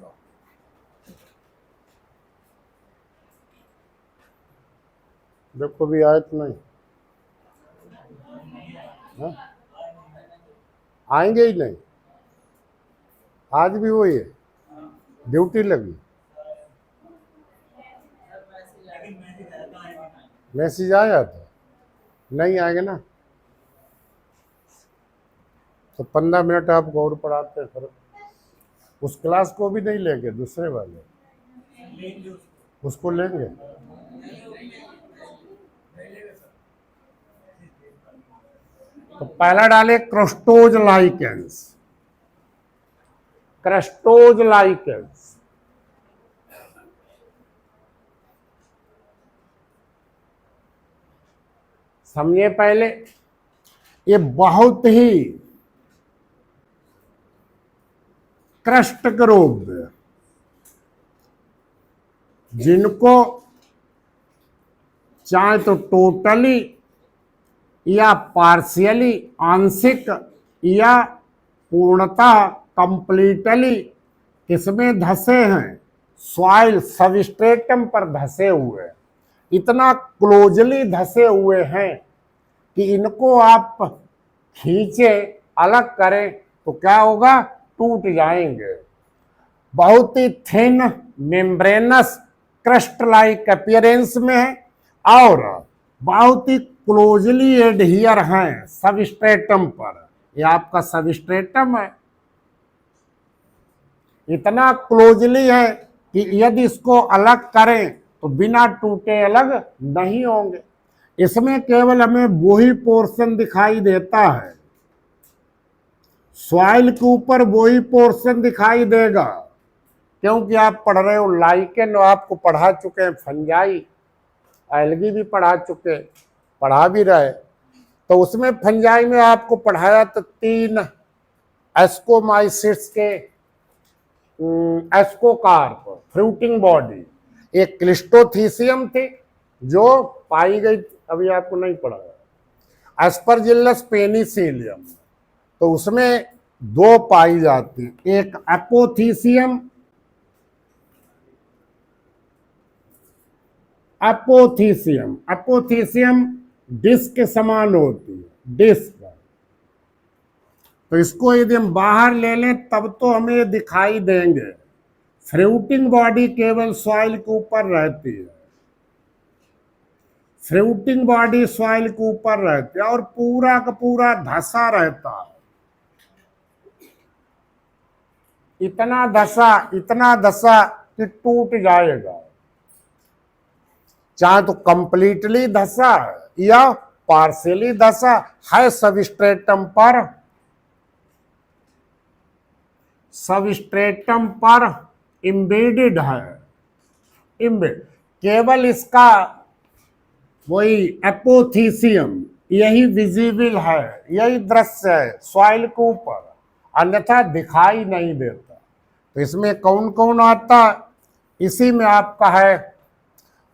देखो भी आए तो नहीं, हाँ? आएंगे ही नहीं। आज भी वही है, ड्यूटी लगी। मैसेज आया था, नहीं आएंगे ना तो 15 मिनट आप गौर पढ़ाते फिर उस क्लास को भी नहीं लेंगे, दूसरे वाले उसको लेंगे। तो पहला डाले क्रस्टोज लाइकेंस, क्रस्टोज लाइकेंस। समझे पहले, ये बहुत ही क्रस्ट रोग, जिनको चाहे तो टोटली या पार्शियली, आंशिक या पूर्णतः, कंप्लीटली किसमें धसे हैं, सॉइल सबस्ट्रेटम पर धसे हुए, इतना क्लोजली धसे हुए हैं कि इनको आप खींचे, अलग करें तो क्या होगा, टूट जाएंगे। बहुत ही thin membranous crust like appearance में है और बहुत ही क्लोजली एडहियर हैं सबस्ट्रेटम पर। ये आपका सबस्ट्रेटम है, इतना क्लोजली है कि यदि इसको अलग करें तो बिना टूटे अलग नहीं होंगे। इसमें केवल हमें वही पोर्शन दिखाई देता है, सॉइल के ऊपर वही पोर्शन दिखाई देगा, क्योंकि आप पढ़ रहे हो लाइकेन, आपको पढ़ा चुके हैं फंजाई, एल्गी भी पढ़ा चुके, पढ़ा भी रहे। तो उसमें फंजाई में आपको पढ़ाया तो 3 एस्कोमाइसिट्स के एस्कोकार्प फ्रूटिंग बॉडी, एक क्लिस्टोथीसियम थी जो पाई गई, अभी आपको नहीं पढ़ाया, एस्परजिलस पेनिसिलियम, तो उसमें 2 पाई जाती, एक एपोथीसियम, एपोथीसियम, एपोथीसियम डिस्क के समान होती है, डिस्क। तो इसको यदि हम बाहर ले लें तब तो हमें दिखाई देंगे। फ्रूटिंग बॉडी केवल सॉइल के ऊपर रहती है, फ्रूटिंग बॉडी सॉइल के ऊपर रहती है और पूरा का पूरा धसा रहता है, इतना धसा कि टूट जाएगा, चाहे तो कंप्लीटली धसा या पार्शियली धसा है, सबस्ट्रेटम पर, सबस्ट्रेटम पर इम्बेडेड है, केवल इसका वही एपोथीसियम यही विजिबल है, यही दृश्य है सॉइल के ऊपर, अन्यथा दिखाई नहीं देता। तो इसमें कौन कौन आता, इसी में आपका है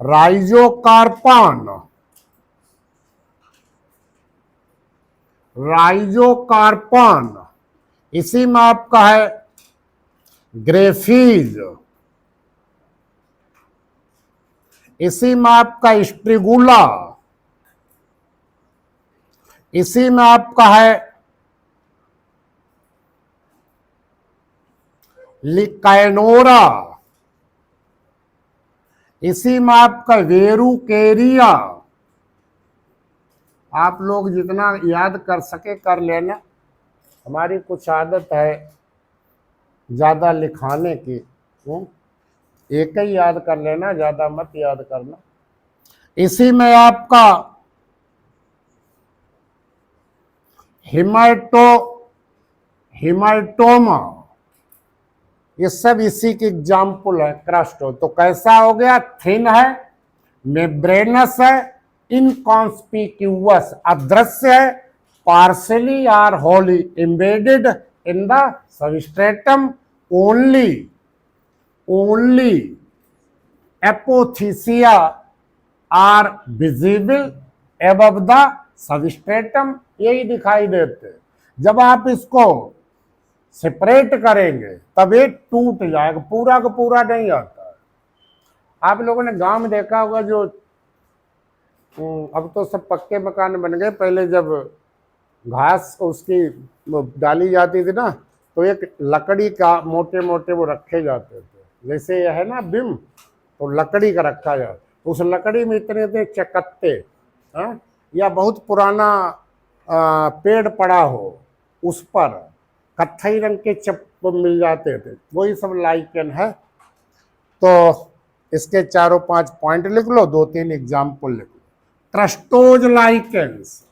राइजोकार्पान, राइजोकार्पान, इसी में आपका है ग्रेफीज, इसी में आपका स्ट्रिगुला, इसी में आपका है लिकाइनोरा, इसी में आपका वेरुकेरिया। आप लोग जितना याद कर सके कर लेना, हमारी कुछ आदत है ज़्यादा लिखाने की, एक ही याद कर लेना, ज़्यादा मत याद करना। इसी में आपका हिमाटोमा, ये सब इसी की एग्जाम्पल है। क्रस्ट हो तो कैसा हो गया, थिन है, मेम्ब्रेनस है, इनकॉन्स्पिक्यूअस अदृश्य है, partially are wholly embedded in the substratum, only apothecia are visible above the substratum, यही दिखाई देते। जब आप इसको सेपरेट करेंगे तब ये टूट जाएगा, पूरा का पूरा नहीं आता है। आप लोगों ने गांव में देखा होगा, जो अब तो सब पक्के मकान बन गए, पहले जब घास उसकी डाली जाती थी ना, तो एक लकड़ी का मोटे मोटे वो रखे जाते थे, जैसे यह है ना बिम, तो लकड़ी का रखा जाता, उस लकड़ी में इतने इतने चकत्ते, या बहुत पुराना पेड़ पड़ा हो, उस पर कत्थई रंग के चप्पल मिल जाते थे, वही सब लाइकेन है। तो इसके 4-5 पॉइंट लिख लो, 2-3 एग्जाम्पल लिख लो। Crustose lichens,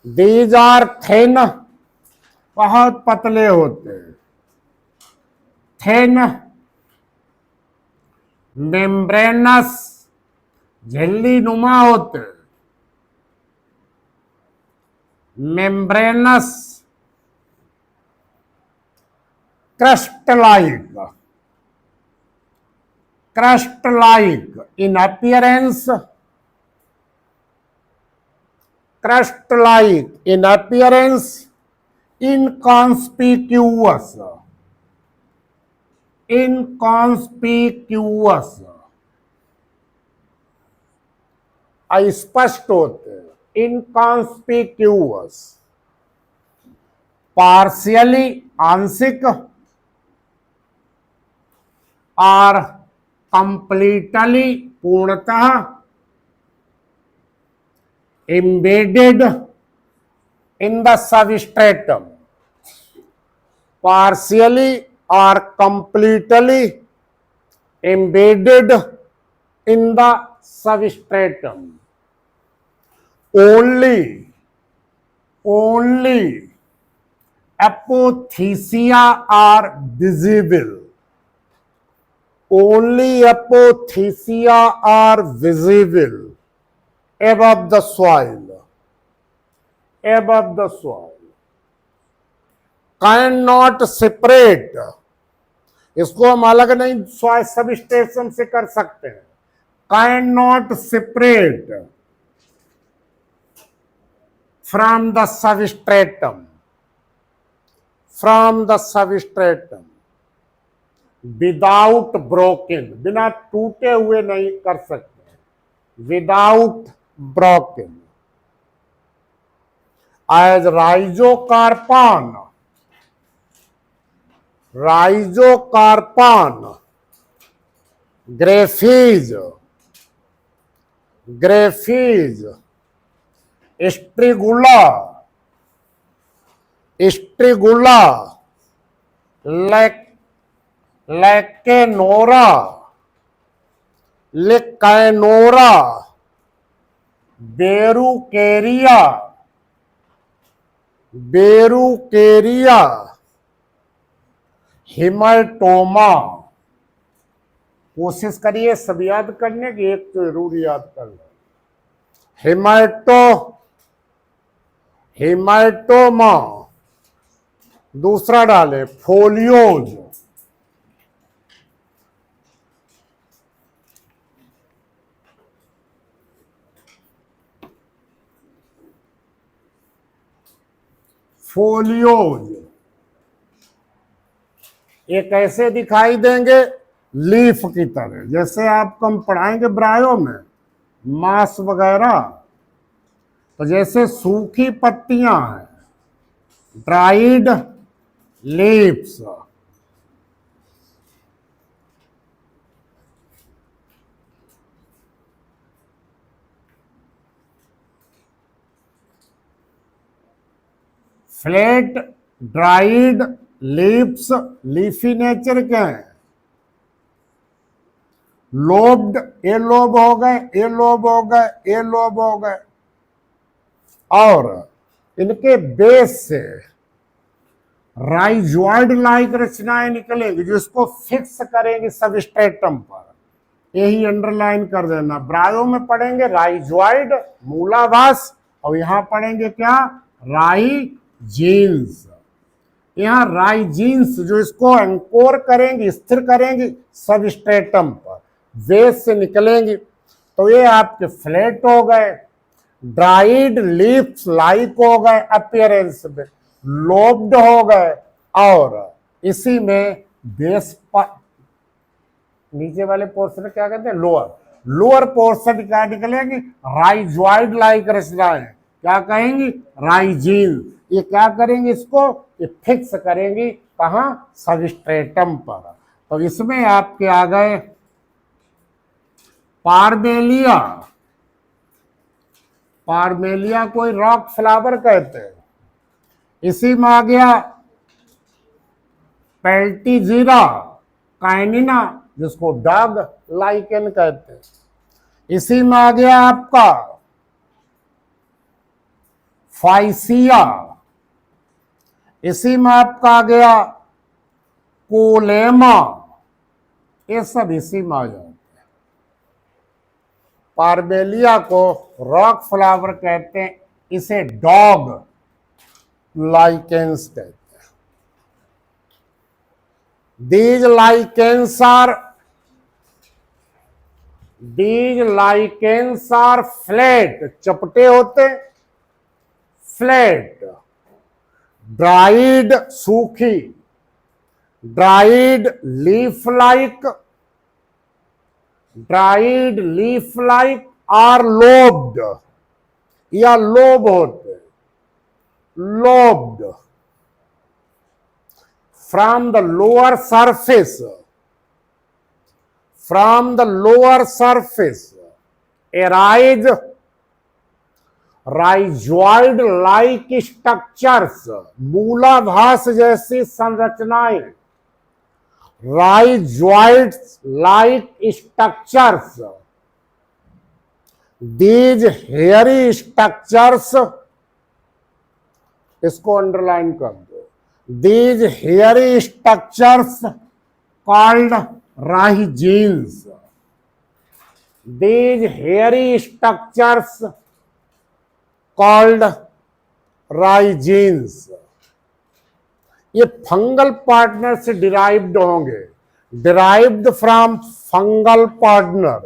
these are thin, बहुत पतले होते हैं, थिन, मेम्ब्रेनस, झिल्ली नुमा होते हैं, membranes, crust like in appearance, crust like in appearance, inconspicuous, अस्पष्ट होते हैं, इनकॉन्स्पिक्यूअस, पार्शियली आंशिक, और कंप्लीटली पूर्णतः, embedded in the substratum, partially और completely embedded in the substratum, only apothecia are visible, only apothecia are visible above the soil, cannot separate, इसको हम अलग नहीं सॉइल सबस्ट्रेटम से कर सकते हैं, cannot separate from the substratum, without broken, बिना टूटे हुए नहीं कर सकते, without broken, as rhizocarpon, graphies, स्ट्रिगुला, लेकैनोरा, बेरुकेरिया, haematoma. कोशिश करिए सब याद करने की, एक तो जरूर याद कर लो, हिमाटोमा। दूसरा डाले फोलियोज, ये कैसे दिखाई देंगे, लीफ की तरह, जैसे आपको हम पढ़ाएंगे ब्रायो में मांस वगैरह, तो जैसे सूखी पत्तियां हैं, dried leaves, flat dried leaves, leafy nature के हैं, लोब्ड, ये लोब हो गए, ये लोब हो गए, ये लोब हो गए, और इनके बेस से राइजॉइड लाइक रचनाएं निकलेंगी जो इसको फिक्स करेंगी सबस्ट्रेटम पर, यही अंडरलाइन कर देना। ब्रायो में पढ़ेंगे राइजॉइड मूलाभास, और यहां पढ़ेंगे क्या, राइजीन्स। यहां राइजीन्स जो इसको एंकोर करेंगी, स्थिर करेंगी सबस्ट्रेटम पर, बेस से निकलेंगी। तो ये आपके फ्लैट हो गए, ड्राइड लीव्स लाइक हो गए अपियरेंस में, लोब्ड हो गए, और इसी में बेस नीचे वाले पोर्शन क्या कहते हैं, लोअर पोर्शन क्या निकलेंगे, राइजॉइड लाइक रचनाएं, क्या कहेंगी, राइजीन। ये क्या करेंगे, इसको ये फिक्स करेंगी कहां, सबस्ट्रेटम पर। तो इसमें आपके आ गए पारमेलिया, पारमेलिया कोई रॉक फ्लावर कहते हैं। इसी में आ गया पेल्टीजीरा काइनिना जिसको डॉग लाइकेन कहते हैं। इसी में आ गया आपका फाइसिया, इसी में आपका आ गया कोलेमा, ये सब इसी में आ जाते हैं। पारमेलिया को रॉक फ्लावर कहते हैं, इसे डॉग लाइकेंस कहते हैं। These lichens are flat, चपटे होते, फ्लैट, ड्राइड सूखी, dried leaf like are lobed, या लोब होते, lobed from the lower surface arise rhizoid like structures, मूलाभास जैसी संरचनाएं, rhizoid like structures, these hairy structures, इसको अंडरलाइन कर दो, these hairy structures called rhizomes, these hairy structures called rhizomes, ये fungal partner से डिराइव्ड होंगे, derived from fungal partner,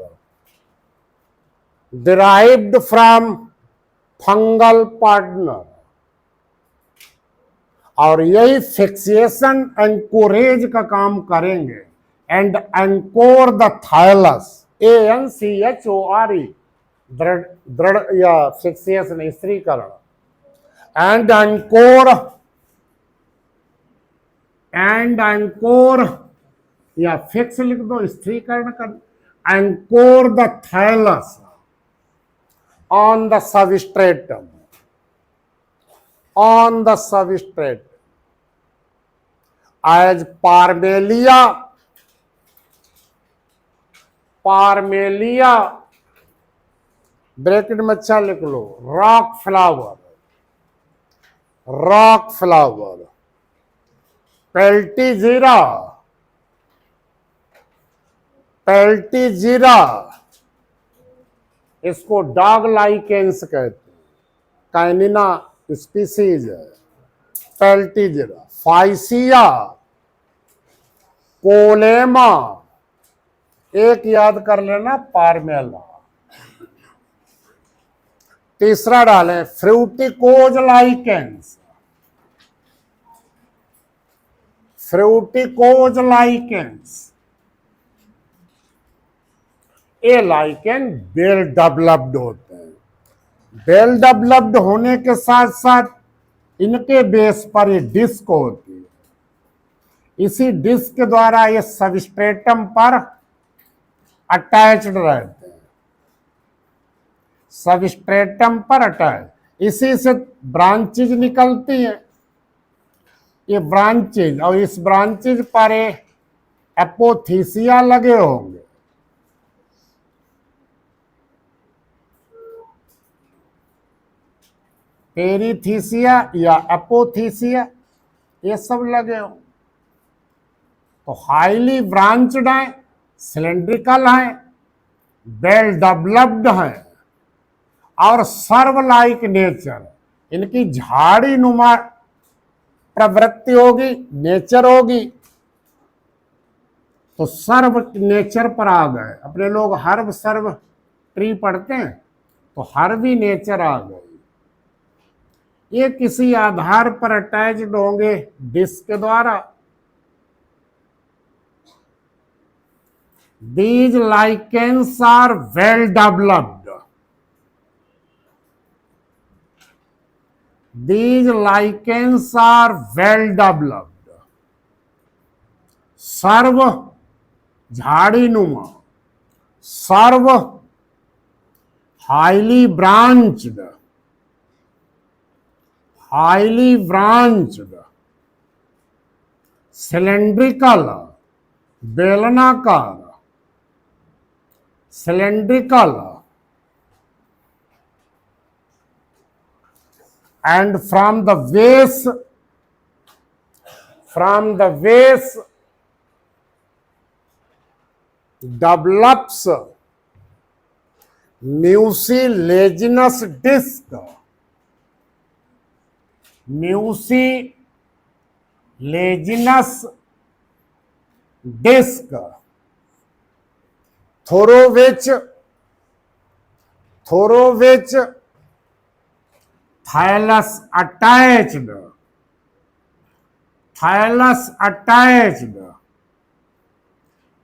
derived from fungal partner, और यही फिक्सेशन एंकोरेज का काम करेंगे। And anchor the thallus, ANCHORE, दृढ़ या फिक्सेशन स्त्रीकरण, एंड एंकोर या फिक्स लिख दो, स्त्रीकरण कर, anchor the thallus on the substratum, on the substrate as parmelia bracket में अच्छा लिख लो, रॉक फ्लावर, पेल्टीजीरा इसको डॉग लाइकेंस कहते हैं, काइनिना स्पीसीज है, पेल्टीजीरा, फाइसिया, कोलेमा, एक याद कर लेना पारमेला। तीसरा डालें फ्रूटिकोज लाइकेंस, ये लाइकेन वेल डेवलप्ड होते हैं, वेल डेवलप्ड होने के साथ साथ इनके बेस पर ये डिस्क होती है, इसी डिस्क के द्वारा ये सबस्ट्रेटम पर अटैच्ड रहते हैं, सबस्ट्रेटम पर अटैच, इसी से ब्रांचेज निकलती हैं, ये ब्रांचेज, और इस ब्रांचेज पर एपोथीसिया लगे होंगे, पेरीथीसिया या एपोथीसिया, ये सब लगे हो। तो हाईली ब्रांच्ड है, सिलेंड्रिकल है, वेल डेवलप्ड है और सर्व लाइक नेचर। इनकी झाड़ी नुमा प्रवृत्ति होगी, नेचर होगी। तो सर्व नेचर पर आ गए। अपने लोग हर्ब सर्व ट्री पढ़ते हैं, तो हर्बी नेचर आ गई। ये किसी आधार पर अटैच्ड होंगे डिस्क के द्वारा। These lichens are well developed. These lichens are well developed. सर्व झाड़ी नुमा, सर्व हाईली ब्रांच्ड, सिलेंड्रिकल, बेलनाकार, cylindrical, and from the base develops mucilaginous disc. Mucilaginous disc through which thallus attached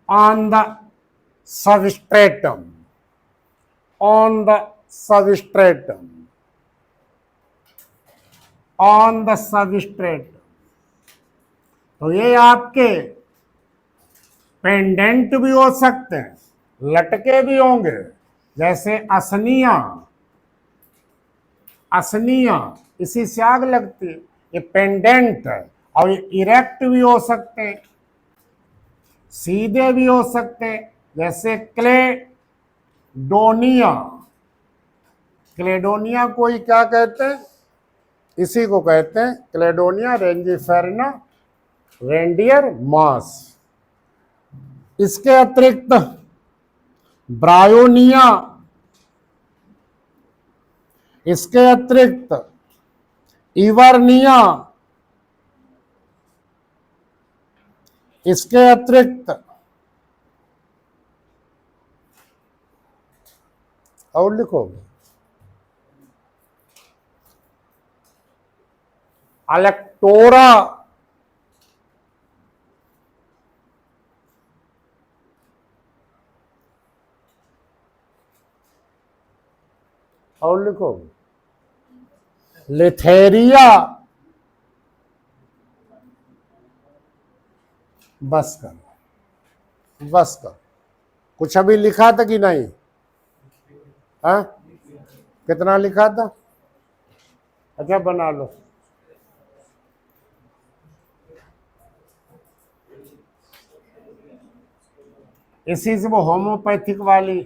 on the substratum, तो ये आपके pendant भी हो सकते हैं, लटके भी होंगे, जैसे असनिया इसी से आग लगती है, ये पेंडेंट है। और ये इरेक्ट भी हो सकते हैं, सीधे भी हो सकते हैं, जैसे क्लेडोनिया कोई क्या कहते हैं, इसी को कहते हैं क्लेडोनिया रेंजिफेरना रेंडियर मॉस। इसके अतिरिक्त ब्रायोनिया, इसके अतिरिक्त इवर्निया, इसके अतिरिक्त और लिखोगे अलेक्टोरा, और लिखोगे लिथेरिया। बस कर। कुछ अभी लिखा था कि नहीं? हाँ, कितना लिखा था? अच्छा, बना लो। इसी से वो होम्योपैथिक वाली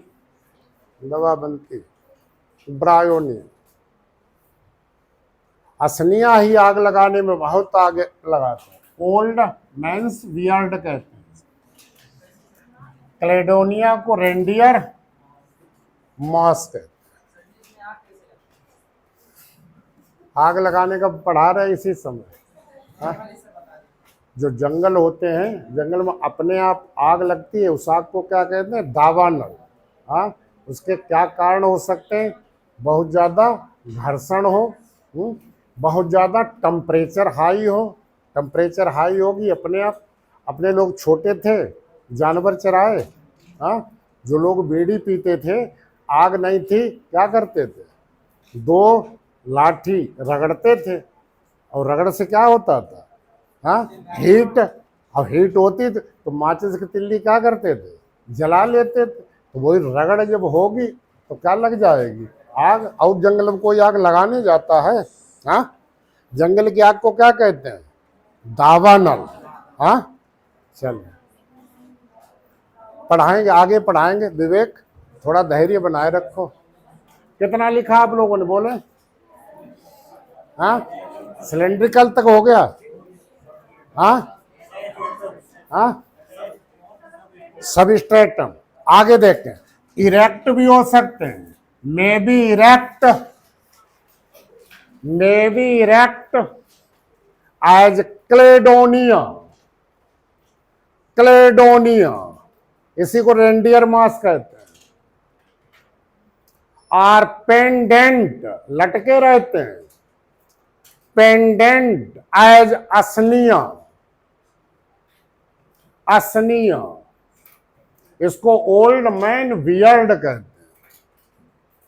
दवा बनती, ब्रायोनी। असनिया ही आग लगाने में बहुत आगे लगाते हैं। ओल्ड मैंस वियर्ड कहते हैं। क्लेडोनिया को रेंडियर मॉस कहते हैं। आग लगाने का पढ़ा रहे इसी समय। हाँ? जो जंगल होते हैं, जंगल में अपने आप आग लगती है, उस आग को क्या कहते हैं? दावानल। हाँ, उसके क्या कारण हो सकते हैं? बहुत ज़्यादा घर्षण हो, बहुत ज़्यादा टेम्परेचर हाई हो। टेम्परेचर हाई होगी अपने आप। अपने लोग छोटे थे, जानवर चराए, हाँ, जो लोग बीड़ी पीते थे, आग नहीं थी, क्या करते थे? 2 लाठी रगड़ते थे, और रगड़ से क्या होता था? हाँ, हीट। अब हीट होती थी तो माचिस की तिल्ली क्या करते थे? जला लेते थे। तो वही रगड़ जब होगी तो क्या लग जाएगी? आग। और जंगल में कोई आग लगाने जाता है? हाँ, जंगल की आग को क्या कहते हैं? दावानल। हाँ, चलो पढ़ाएंगे, आगे पढ़ाएंगे। विवेक, थोड़ा धैर्य बनाए रखो। कितना लिखा आप लोगों ने, बोले? हाँ, सिलेंड्रिकल तक हो गया। हाँ हाँ, सबस्ट्रेटम। आगे देखते हैं, इरेक्ट भी हो सकते हैं, may be erect, may be erect as Cladonia, Cladonia, इसी को रेंडियर मास कहते हैं। आर पेंडेंट, लटके रहते हैं, पेंडेंट एज असनिया, असनिया, इसको ओल्ड मैन वियर्ड कहते हैं।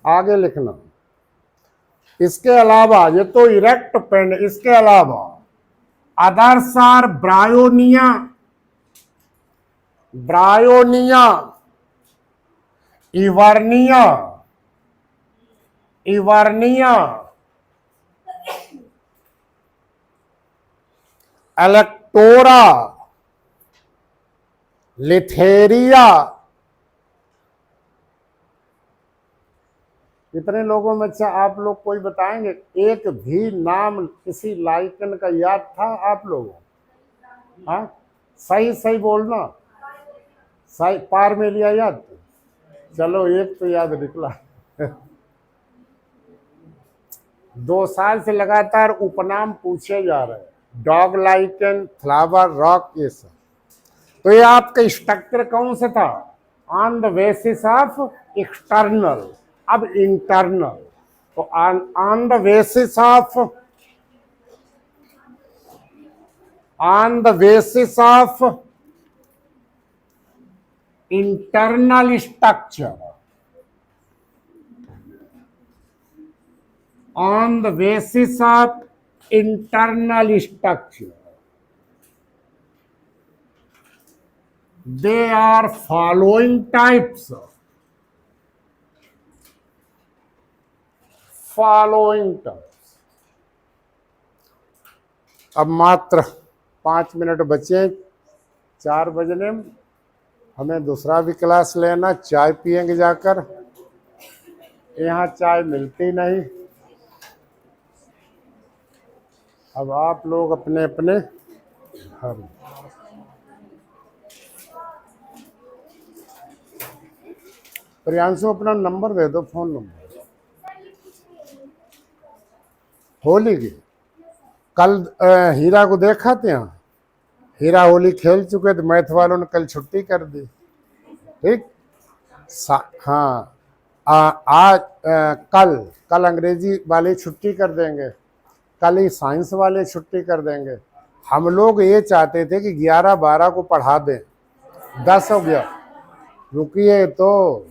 आगे लिखना। इसके अलावा ये तो इरेक्ट पेंड, इसके अलावा others are bryonia, bryonia, Evernia, Evernia, एलेक्टोरा, लिथेरिया। कितने लोगों में, अच्छा आप लोग कोई बताएंगे एक भी नाम किसी लाइकन का याद था आप लोगों? हाँ, सही सही बोलना, सही। पारमेलिया याद? चलो एक तो याद निकला। 2 साल से लगातार उपनाम पूछे जा रहे हैं, डॉग लाइकन, फ्लावर रॉक, ये सब। तो ये आपका स्ट्रक्चर कौन सा था? On the basis of external. अब इंटरनल, तो on the basis of, on the basis of internal structure, on the basis of internal structure, they are following types, following types। अब मात्र 5 मिनट बचे, 4 बजने में हमें दूसरा भी क्लास लेना। चाय पियेंगे जाकर, यहाँ चाय मिलती नहीं। अब आप लोग अपने अपने घर। प्रियांशु अपना नंबर दे दो, फोन नंबर। होली की कल हीरा को देखा था यहाँ, हीरा होली खेल चुके थे, मैथ वालों ने कल छुट्टी कर दी। ठीक, हाँ, आज कल अंग्रेजी वाले छुट्टी कर देंगे, कल ही साइंस वाले छुट्टी कर देंगे। हम लोग ये चाहते थे कि 11-12 को पढ़ा दें, 10 हो गया। रुकिए तो